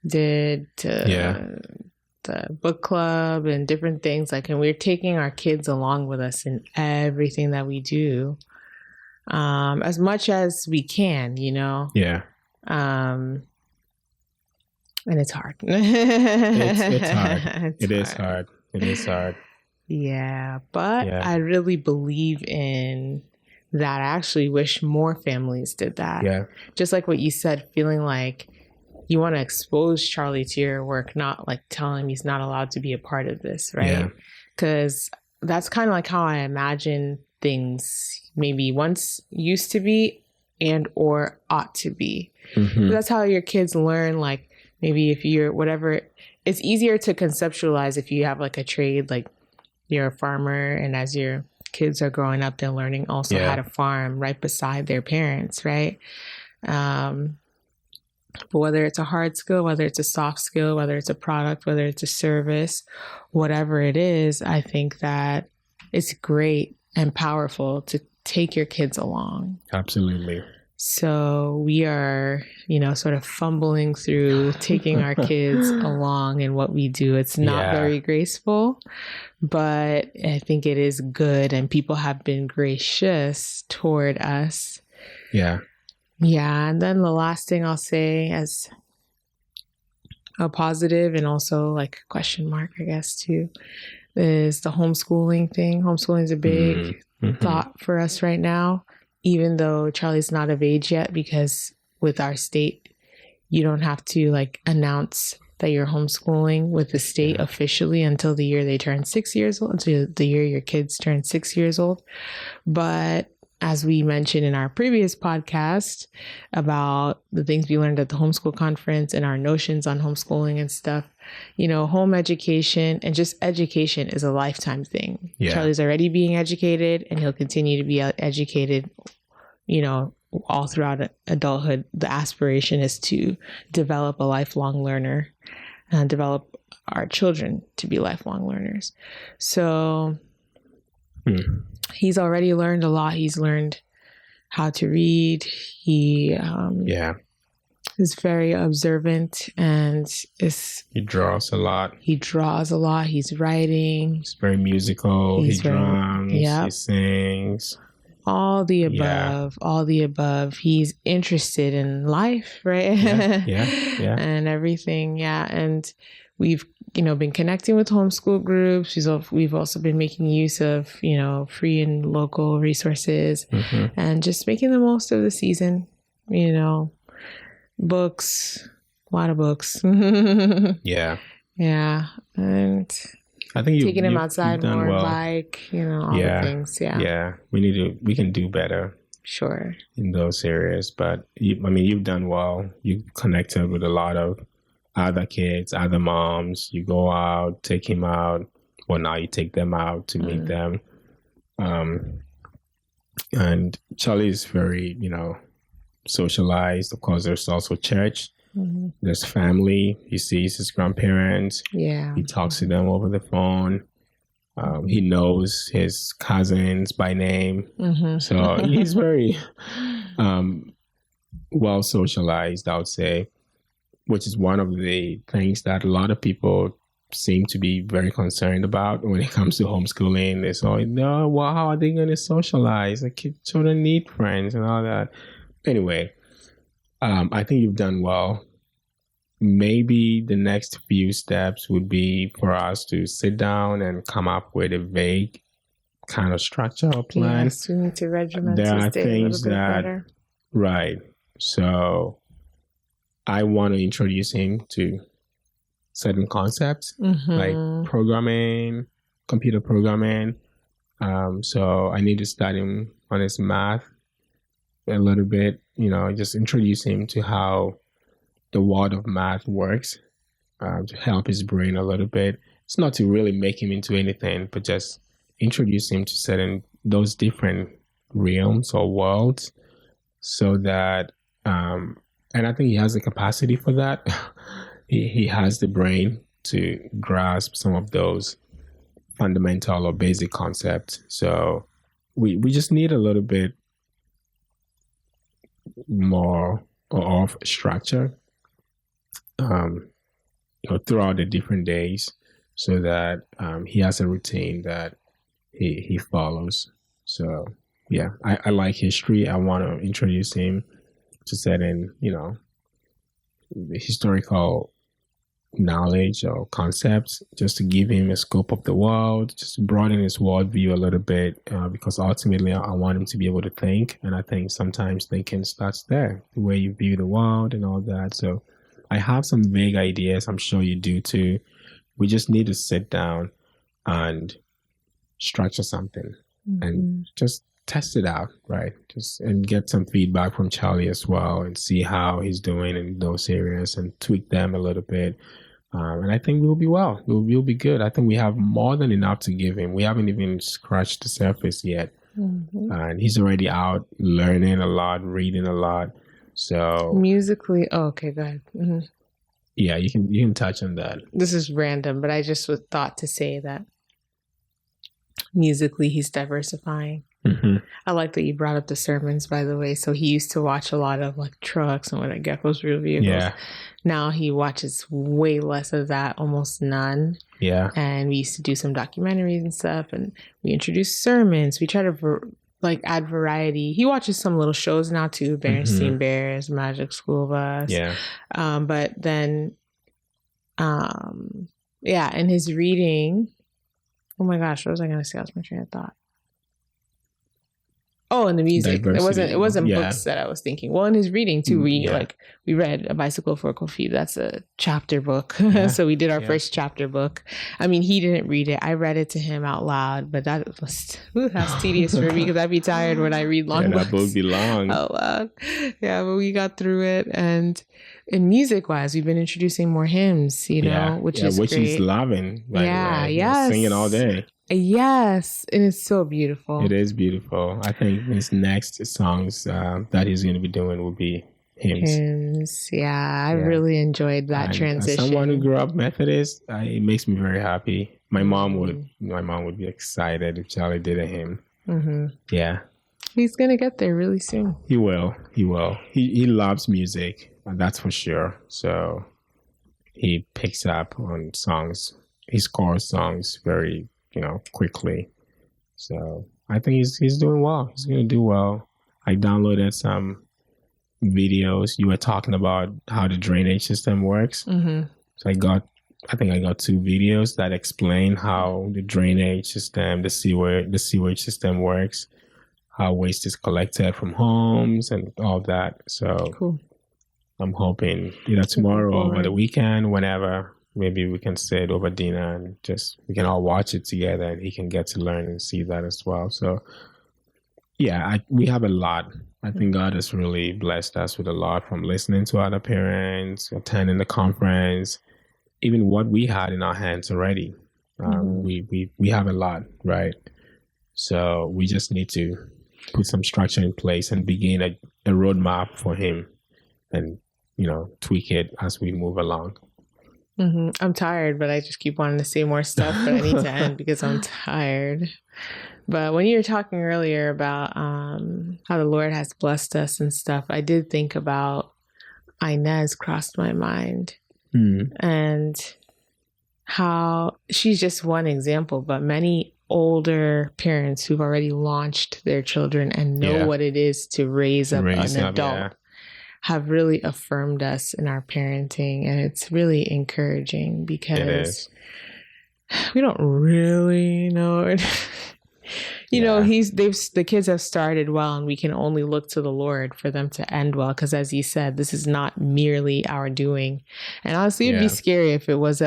A: did to the book club and different things. And we're taking our kids along with us in everything that we do, as much as we can,
B: Yeah.
A: And it's hard.
B: It's hard. It is hard.
A: Yeah, but I really believe in that. I actually wish more families did that.
B: Yeah.
A: Just like what you said, feeling like you want to expose Charlie to your work, not like tell him he's not allowed to be a part of this, right? Because that's kind of like how I imagine things maybe once used to be and or ought to be. Mm-hmm. That's how your kids learn, like maybe if you're whatever, it's easier to conceptualize if you have like a trade, like you're a farmer, and as your kids are growing up, they're learning also how to farm right beside their parents, right? But whether it's a hard skill, whether it's a soft skill, whether it's a product, whether it's a service, whatever it is, I think that it's great and powerful to take your kids along.
B: Absolutely.
A: So we are, sort of fumbling through taking our kids along in what we do. It's not very graceful, but I think it is good. And people have been gracious toward us.
B: Yeah.
A: Yeah. And then the last thing I'll say as a positive and also like a question mark, I guess, too, is the homeschooling thing. Homeschooling is a big thought for us right now, even though Charlie's not of age yet, because with our state, you don't have to like announce that you're homeschooling with the state officially until the year they turn 6 years old, until the year your kids turn 6 years old. But as we mentioned in our previous podcast about the things we learned at the homeschool conference and our notions on homeschooling and stuff, home education and just education is a lifetime thing. Yeah. Charlie's already being educated and he'll continue to be educated, all throughout adulthood. The aspiration is to develop a lifelong learner and develop our children to be lifelong learners. So he's already learned a lot. He's learned how to read. He is very observant and he
B: draws a lot.
A: He's writing. He's
B: very musical. He drums. He sings.
A: All the above. He's interested in life, right? Yeah. And everything. Yeah. And we've, been connecting with homeschool groups. We've also been making use of, free and local resources and just making the most of the season, books, a lot of books.
B: Yeah.
A: Yeah. And
B: I think
A: taking him outside more, well. Bike, all the things. Yeah.
B: Yeah. We can do better.
A: Sure.
B: In those areas. But you've done well. You've connected with a lot of other kids, other moms. You go out, take him out. Well, now you take them out to meet them. And Charlie is very, socialized. Of course, there's also church. Mm-hmm. There's family. He sees his grandparents.
A: Yeah.
B: He talks to them over the phone. He knows his cousins by name. Mm-hmm. So he's very well socialized, I would say, which is one of the things that a lot of people seem to be very concerned about when it comes to homeschooling. They say, no, well, how are they going to socialize? Children need friends and all that. Anyway, I think you've done well. Maybe the next few steps would be for us to sit down and come up with a vague kind of structure or plan.
A: Yes, we need to regiment
B: there
A: to
B: are
A: stay
B: things
A: a little bit
B: that,
A: better.
B: Right. So I want to introduce him to certain concepts like programming, computer programming. So I need to start him on his math a little bit, just introduce him to how the world of math works, to help his brain a little bit. It's not to really make him into anything, but just introduce him to those different realms or worlds so that, and I think he has the capacity for that. He has the brain to grasp some of those fundamental or basic concepts. So we just need a little bit more of structure throughout the different days so that he has a routine that he follows. So yeah, I like history. I want to introduce him to certain, historical knowledge or concepts, just to give him a scope of the world, just broaden his worldview a little bit, because ultimately I want him to be able to think. And I think sometimes thinking starts there, the way you view the world and all that. So I have some vague ideas. I'm sure you do too. We just need to sit down and structure something and just test it out, right? And get some feedback from Charlie as well and see how he's doing in those areas and tweak them a little bit. And I think we'll be well. We'll be good. I think we have more than enough to give him. We haven't even scratched the surface yet. And he's already out learning a lot, reading a lot. So
A: musically, okay, go ahead.
B: Yeah, you can touch on that.
A: This is random, but I just thought to say that musically he's diversifying. I like that you brought up the sermons, by the way. So he used to watch a lot of like trucks and what I get those real vehicles.
B: Yeah.
A: Now he watches way less of that, almost none.
B: Yeah.
A: And we used to do some documentaries and stuff, and we introduced sermons. We try to add variety. He watches some little shows now too, Berenstain Bears, Magic School Bus.
B: Yeah.
A: But then, in his reading, oh my gosh, what was I going to say? I was my train of thought. Oh, and the music. Diversity. It wasn't books that I was thinking. Well, in his reading too, we read A Bicycle for Kofi. That's a chapter book. Yeah. So we did our first chapter book. I mean, he didn't read it. I read it to him out loud, but that's tedious for me because I'd be tired when I read long books.
B: That book be long.
A: Out loud. Yeah, but we got through it. And in music wise, we've been introducing more hymns, which is great.
B: He's loving. Singing all day.
A: Yes, and it's so beautiful.
B: It is beautiful. I think his next songs that he's going to be doing will be hymns.
A: I really enjoyed that transition.
B: As someone who grew up Methodist, it makes me very happy. My mom would be excited if Charlie did a hymn. Yeah,
A: he's going to get there really soon.
B: He will. He loves music, that's for sure. So he picks up on songs. He scores songs very quickly. So I think he's doing well. He's going to do well. I downloaded some videos. You were talking about how the drainage system works. So I got 2 videos that explain how the drainage system, the sewage system works, how waste is collected from homes and all that. So
A: cool.
B: I'm hoping either tomorrow or over the weekend, whenever, maybe we can sit over dinner and we can all watch it together and he can get to learn and see that as well. So we have a lot. I think God has really blessed us with a lot, from listening to other parents, attending the conference, even what we had in our hands already. We have a lot, right? So we just need to put some structure in place and begin a roadmap for him, and tweak it as we move along.
A: I'm tired, but I just keep wanting to say more stuff, but I need to end because I'm tired. But when you were talking earlier about how the Lord has blessed us and stuff, I did think about Inez crossed my mind, and how she's just one example, but many older parents who've already launched their children and know what it is to raise up an adult have really affirmed us in our parenting. And it's really encouraging because we don't really know. The kids have started well, and we can only look to the Lord for them to end well. Because as you said, this is not merely our doing. And honestly, it'd be scary if it was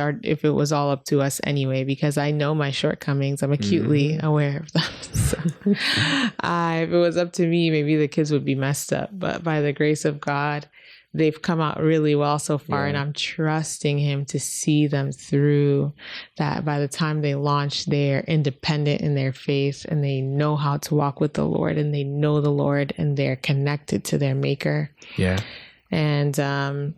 A: all up to us anyway, because I know my shortcomings. I'm acutely aware of them. So, if it was up to me, maybe the kids would be messed up. But by the grace of God, they've come out really well so far, and I'm trusting him to see them through that. By the time they launch, they're independent in their faith, and they know how to walk with the Lord, and they know the Lord, and they're connected to their maker. Yeah. And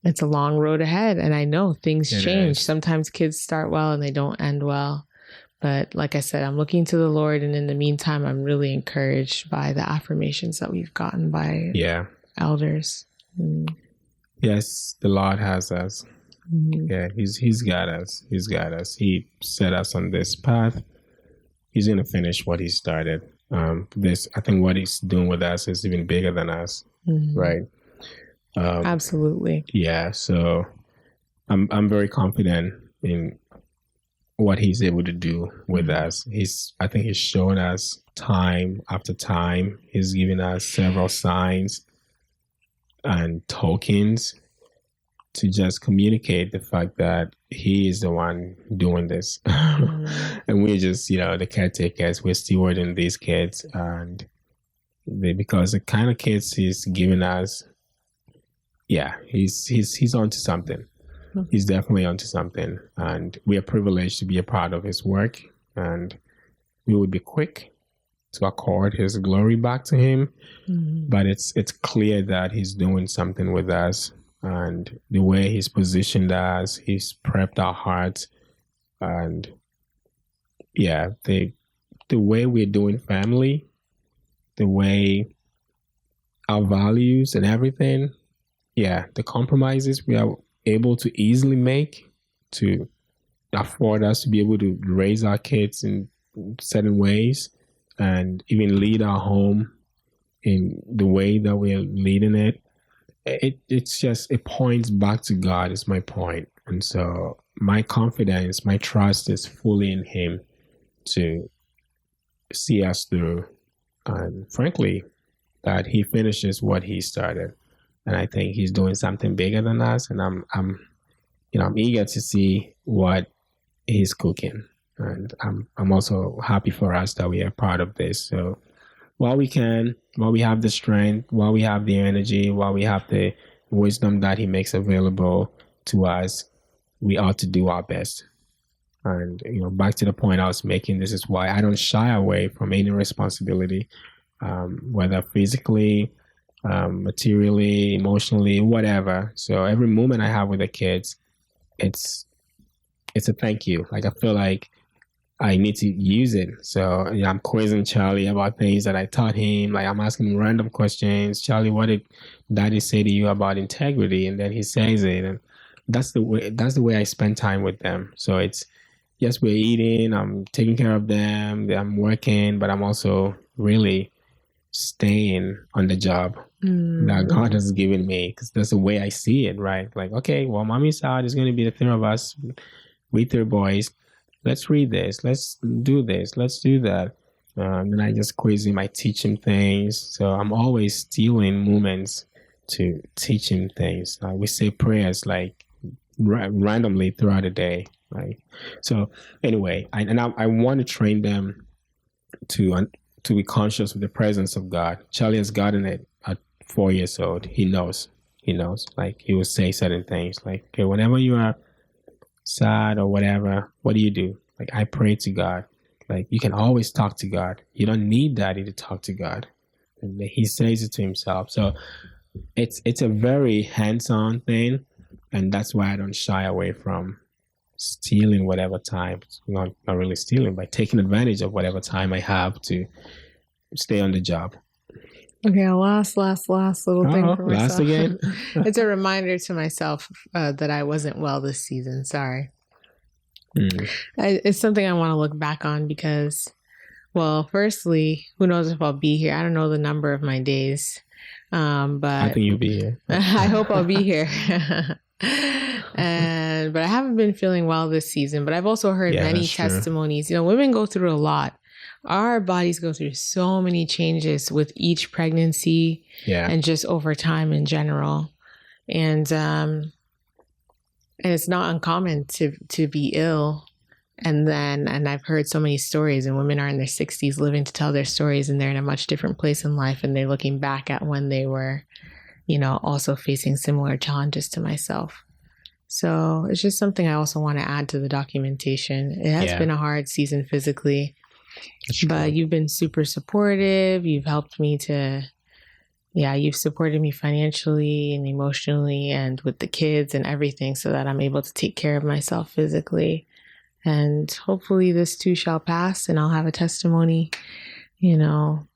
A: it's a long road ahead. And I know things change. Sometimes kids start well and they don't end well. But like I said, I'm looking to the Lord. And in the meantime, I'm really encouraged by the affirmations that we've gotten by elders.
B: Yes, the Lord has us. Yeah, he's got us. He's got us. He set us on this path. He's going to finish what he started. I think what he's doing with us is even bigger than us, right?
A: Absolutely.
B: Yeah, so I'm very confident in what he's able to do with us. I think he's shown us time after time. He's given us several signs and tokens to just communicate the fact that he is the one doing this. And we're just, the caretakers. We're stewarding these kids, and because the kind of kids he's given us, he's onto something. He's definitely onto something, and we are privileged to be a part of his work, and we would be quick to accord his glory back to him. But it's clear that he's doing something with us, and the way he's positioned us, he's prepped our hearts, and the way we're doing family, the way our values and everything, the compromises we are able to easily make to afford us to be able to raise our kids in certain ways and even lead our home in the way that we're leading it. It points back to God is my point. And so my confidence, my trust is fully in him to see us through. And frankly, that he finishes what he started. And I think he's doing something bigger than us. And I'm eager to see what he's cooking. And I'm also happy for us that we are part of this. So while we can, while we have the strength, while we have the energy, while we have the wisdom that he makes available to us, we ought to do our best. And, back to the point I was making, this is why I don't shy away from any responsibility, whether physically, materially, emotionally, whatever. So every moment I have with the kids, it's a thank you. Like I feel like I need to use it. So I'm quizzing Charlie about things that I taught him. Like I'm asking him random questions. Charlie, what did Daddy say to you about integrity? And then he says it, and that's the way I spend time with them. So it's yes, we're eating. I'm taking care of them. I'm working, but I'm also really staying on the job that God has given me, because that's the way I see it, right? Like, okay, well, mommy's out. It's going to be the three of us, we three boys. Let's read this. Let's do this. Let's do that. And I just quiz him. I teach him things. So I'm always stealing moments to teach him things. We say prayers like randomly throughout the day. Right. So anyway, I want to train them to be conscious of the presence of God. Charlie has gotten it at 4 years old. He knows. Like he will say certain things like, okay, whenever you are sad or whatever, what do? Like I pray to God. Like, you can always talk to God. You don't need daddy to talk to God. And he says it to himself. So it's a very hands-on thing. And that's why I don't shy away from stealing whatever time, not really stealing, but taking advantage of whatever time I have to stay on the job.
A: Okay, last little thing for myself.
B: Last again?
A: It's a reminder to myself that I wasn't well this season. Sorry. It's something I want to look back on because, well, firstly, who knows if I'll be here? I don't know the number of my days, but
B: I think you'll be here.
A: I hope I'll be here. But I haven't been feeling well this season. But I've also heard many testimonies. You know, women go through a lot. Our bodies go through so many changes with each pregnancy, and just over time in general. And it's not uncommon to be ill. And I've heard so many stories, and women are in their 60s living to tell their stories, and they're in a much different place in life, and they're looking back at when they were, you know, also facing similar challenges to myself. So it's just something I also want to add to the documentation. It has been a hard season physically, but you've been super supportive. You've helped me you've supported me financially and emotionally and with the kids and everything so that I'm able to take care of myself physically. And hopefully this too shall pass and I'll have a testimony, you know.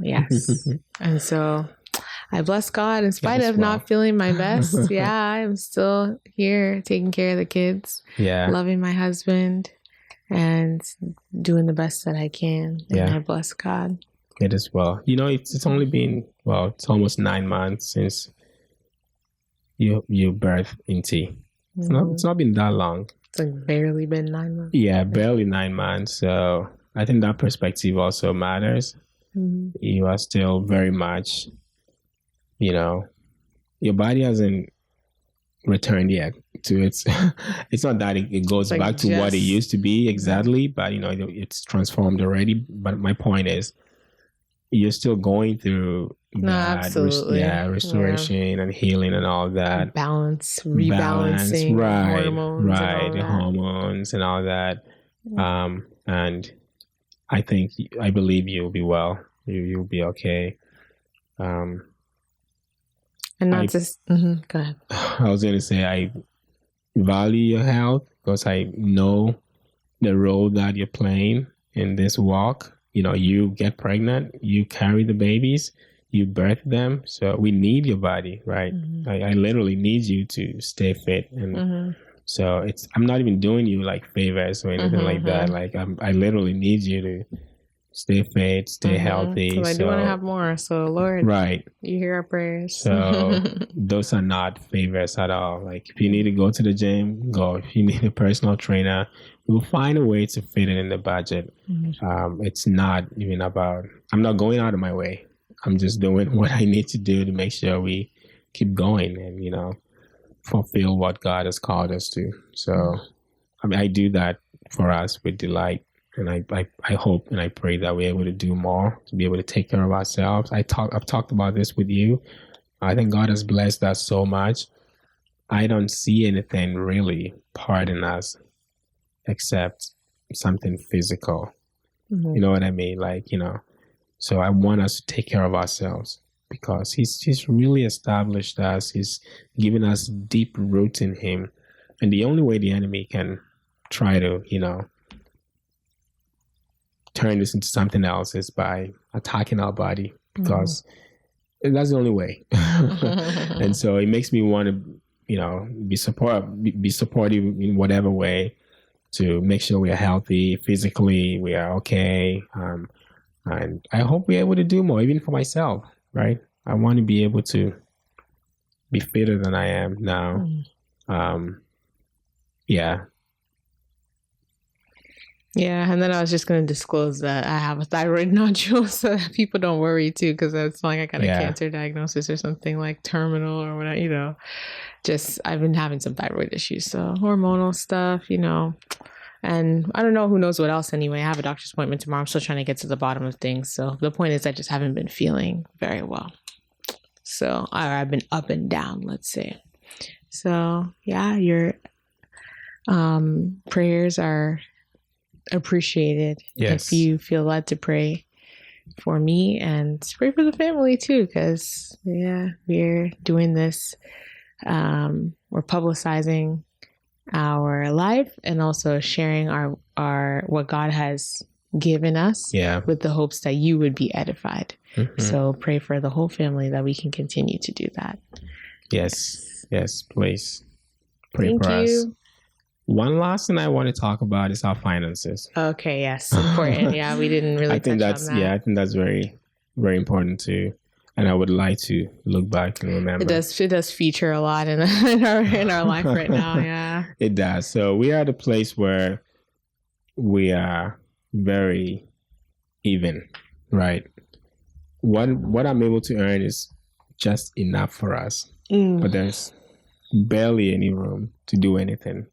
A: Yes. And so I bless God in spite of not feeling my best. I'm still here taking care of the kids, loving my husband and doing the best that I can. And I bless God.
B: It as well. You know, it's only been, it's almost 9 months since you birthed Inti. It's not been that long.
A: It's like barely been 9 months.
B: Yeah, barely 9 months. So I think that perspective also matters. Mm-hmm. You are still very much, you know, your body hasn't returned yet to its, it's not that it goes back to what it used to be exactly, but, you know, it's transformed already. But my point is, you're still going through restoration and healing and all that.
A: Rebalancing,
B: hormones and all that. And I believe you'll be well. You'll be okay.
A: And not go ahead.
B: I was going to say, I value your health because I know the role that you're playing in this walk. You know, you get pregnant, you carry the babies, you birth them. So we need your body, right? Mm-hmm. I literally need you to stay fit. And so I'm not even doing you like favors or anything like that. Like I literally need you to stay fit, stay healthy.
A: So I do want to have more. So Lord, you hear our prayers.
B: So those are not favors at all. Like if you need to go to the gym, go. If you need a personal trainer, we'll find a way to fit it in the budget. It's not even about, I'm not going out of my way. I'm just doing what I need to do to make sure we keep going and, you know, fulfill what God has called us to. So, I mean, I do that for us with delight. And I hope and I pray that we're able to do more, to be able to take care of ourselves. I've talked about this with you. I think God has blessed us so much. I don't see anything really parting us except something physical. You know what I mean? Like, you know, so I want us to take care of ourselves because he's really established us. He's given us deep roots in him. And the only way the enemy can try to, you know, turn this into something else is by attacking our body because that's the only way. And so it makes me want to, you know, be supportive in whatever way to make sure we are healthy physically, we are okay. And I hope we're able to do more, even for myself, right? I want to be able to be fitter than I am now.
A: Yeah, and then I was just going to disclose that I have a thyroid nodule so that people don't worry too, because it's not like I got a cancer diagnosis or something like terminal or whatever, you know. Just I've been having some thyroid issues, so hormonal stuff, you know. And I don't know, who knows what else anyway. I have a doctor's appointment tomorrow. I'm still trying to get to the bottom of things. So the point is I just haven't been feeling very well. So I've been up and down, let's say. So yeah, Prayers are appreciated.
B: Yes.
A: If you feel led to pray for me and pray for the family too, because we're doing this. We're publicizing our life and also sharing our what God has given us with the hopes that you would be edified. So pray for the whole family that we can continue to do that.
B: Yes, please. Pray
A: Thank
B: for
A: you.
B: us. One last thing I want to talk about is our finances.
A: Okay, yes, important. We didn't really touch on that.
B: Yeah, I think that's very, very important too. And I would like to look back and remember.
A: It does feature a lot in our life right now. Yeah,
B: it does. So we are at a place where we are very even, right? What I'm able to earn is just enough for us, but there's barely any room to do anything,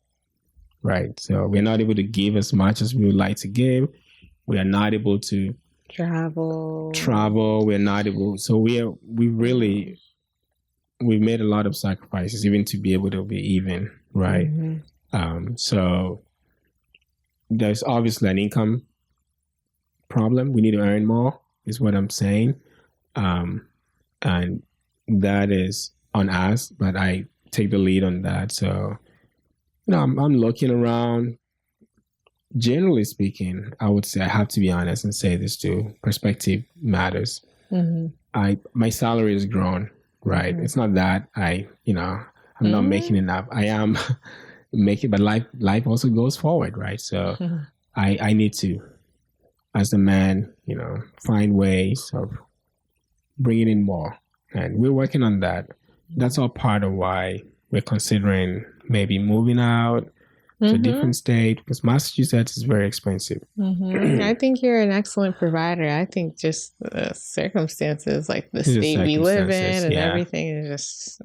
B: right? So we're not able to give as much as we would like to give. We are not able to travel. We're not able. So we've made a lot of sacrifices even to be able to be even, right? So there's obviously an income problem. We need to earn more, is what I'm saying. And that is on us, but I take the lead on that. So, I'm looking around. Generally speaking, I would say I have to be honest and say this too. Perspective matters. My salary has grown, right? It's not that I'm not making enough. I am making, but life also goes forward, right? So I need to, as a man, find ways of bringing in more. And we're working on that. That's all part of why we're considering maybe moving out to a different state, because Massachusetts is very expensive.
A: I think you're an excellent provider. I think just the circumstances, like the state we live in and everything is just...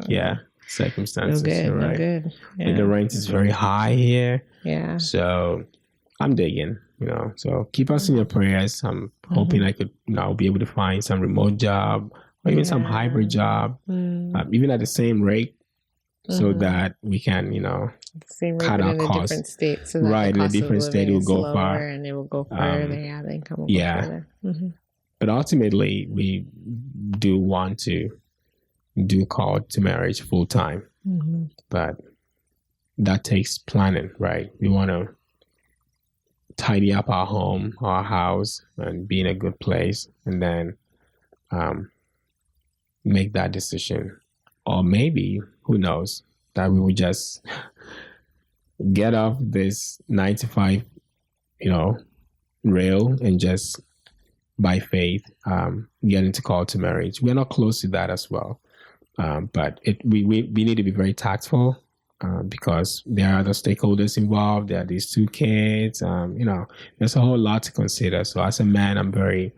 B: circumstances.
A: No good,
B: you're right.
A: No good.
B: And the rent is very high here.
A: Yeah.
B: So I'm digging, So keep us in your prayers. I'm hoping I could now be able to find some remote job or even some hybrid job, even at the same rate, so that we can, cut our costs.
A: In a different state, so
B: that in a different state it will go far,
A: and it will go further. The income will go further.
B: But ultimately, we do want to do call to marriage full time, but that takes planning, right? We want to tidy up our home, our house, and be in a good place, and then make that decision. Or maybe, who knows, that we would just get off this 9 to 5, rail and just by faith get into call to marriage. We're not close to that as well. But we need to be very tactful because there are other stakeholders involved. There are these 2 kids. There's a whole lot to consider. So as a man, I'm very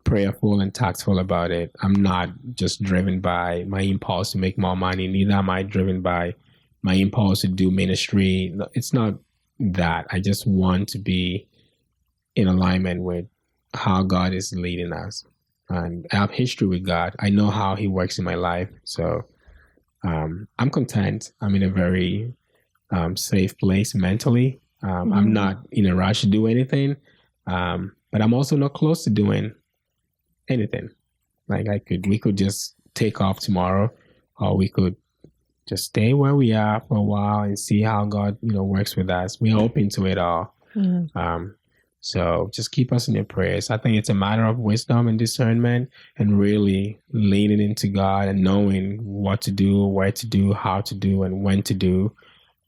B: prayerful and tactful about it. I'm not just driven by my impulse to make more money. Neither am I driven by my impulse to do ministry. It's not that. I just want to be in alignment with how God is leading us. And I have history with God. I know how he works in my life. So I'm content. I'm in a very safe place mentally. I'm not in a rush to do anything. But I'm also not close to doing anything. Like we could just take off tomorrow, or we could just stay where we are for a while and see how God, works with us. We're open to it all. So just keep us in your prayers. I think it's a matter of wisdom and discernment and really leaning into God and knowing what to do, where to do, how to do, and when to do,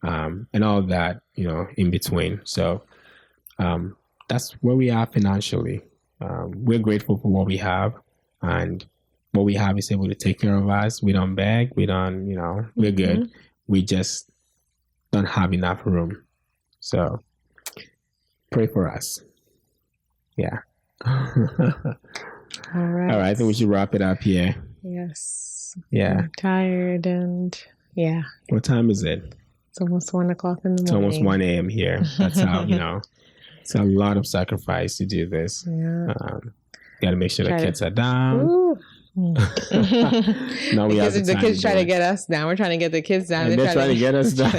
B: and all that, in between. So that's where we are financially. We're grateful for what we have, and what we have is able to take care of us. We don't beg. We don't, we're good. We just don't have enough room. So pray for us. Yeah.
A: All right.
B: All right. I think we should wrap it up here.
A: Yes.
B: Yeah.
A: I'm tired and yeah.
B: What time is it?
A: It's almost 1 o'clock in the morning.
B: It's almost 1 a.m. here. That's how, it's a lot of sacrifice to do this.
A: Yeah.
B: Got to make sure the kids are down.
A: Ooh.
B: Now we have
A: the kids try to get us down. We're trying to get the kids down.
B: And they're trying to get us down.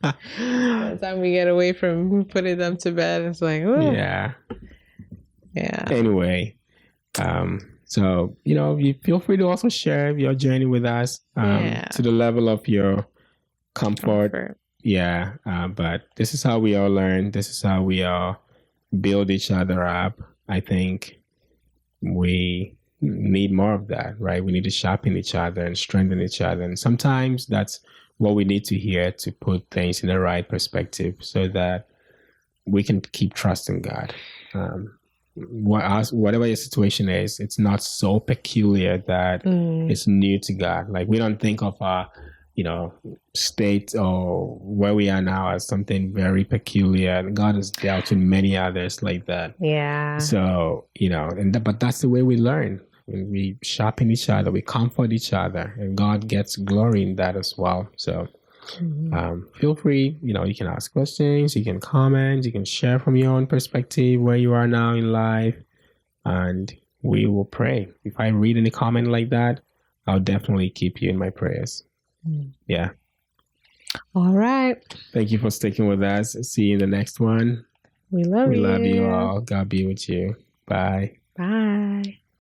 A: By the time we get away from putting them to bed, it's like, ooh.
B: Yeah.
A: Yeah.
B: Anyway, so, you feel free to also share your journey with us to the level of your comfort. Yeah. But this is how we all learn. This is how we all build each other up. I think we need more of that, right? We need to sharpen each other and strengthen each other. And sometimes that's what we need to hear to put things in the right perspective so that we can keep trusting God. Whatever your situation is, it's not so peculiar that it's new to God. Like, we don't think of our, state or where we are now as something very peculiar. And God has dealt with many others like that.
A: Yeah.
B: So, but that's the way we learn. We sharpen each other, we comfort each other, and God gets glory in that as well. So feel free, you can ask questions, you can comment, you can share from your own perspective where you are now in life, and we will pray. If I read any comment like that, I'll definitely keep you in my prayers. Yeah.
A: All right.
B: Thank you for sticking with us. See you in the next one.
A: We love you.
B: We love you all. God be with you. Bye.
A: Bye.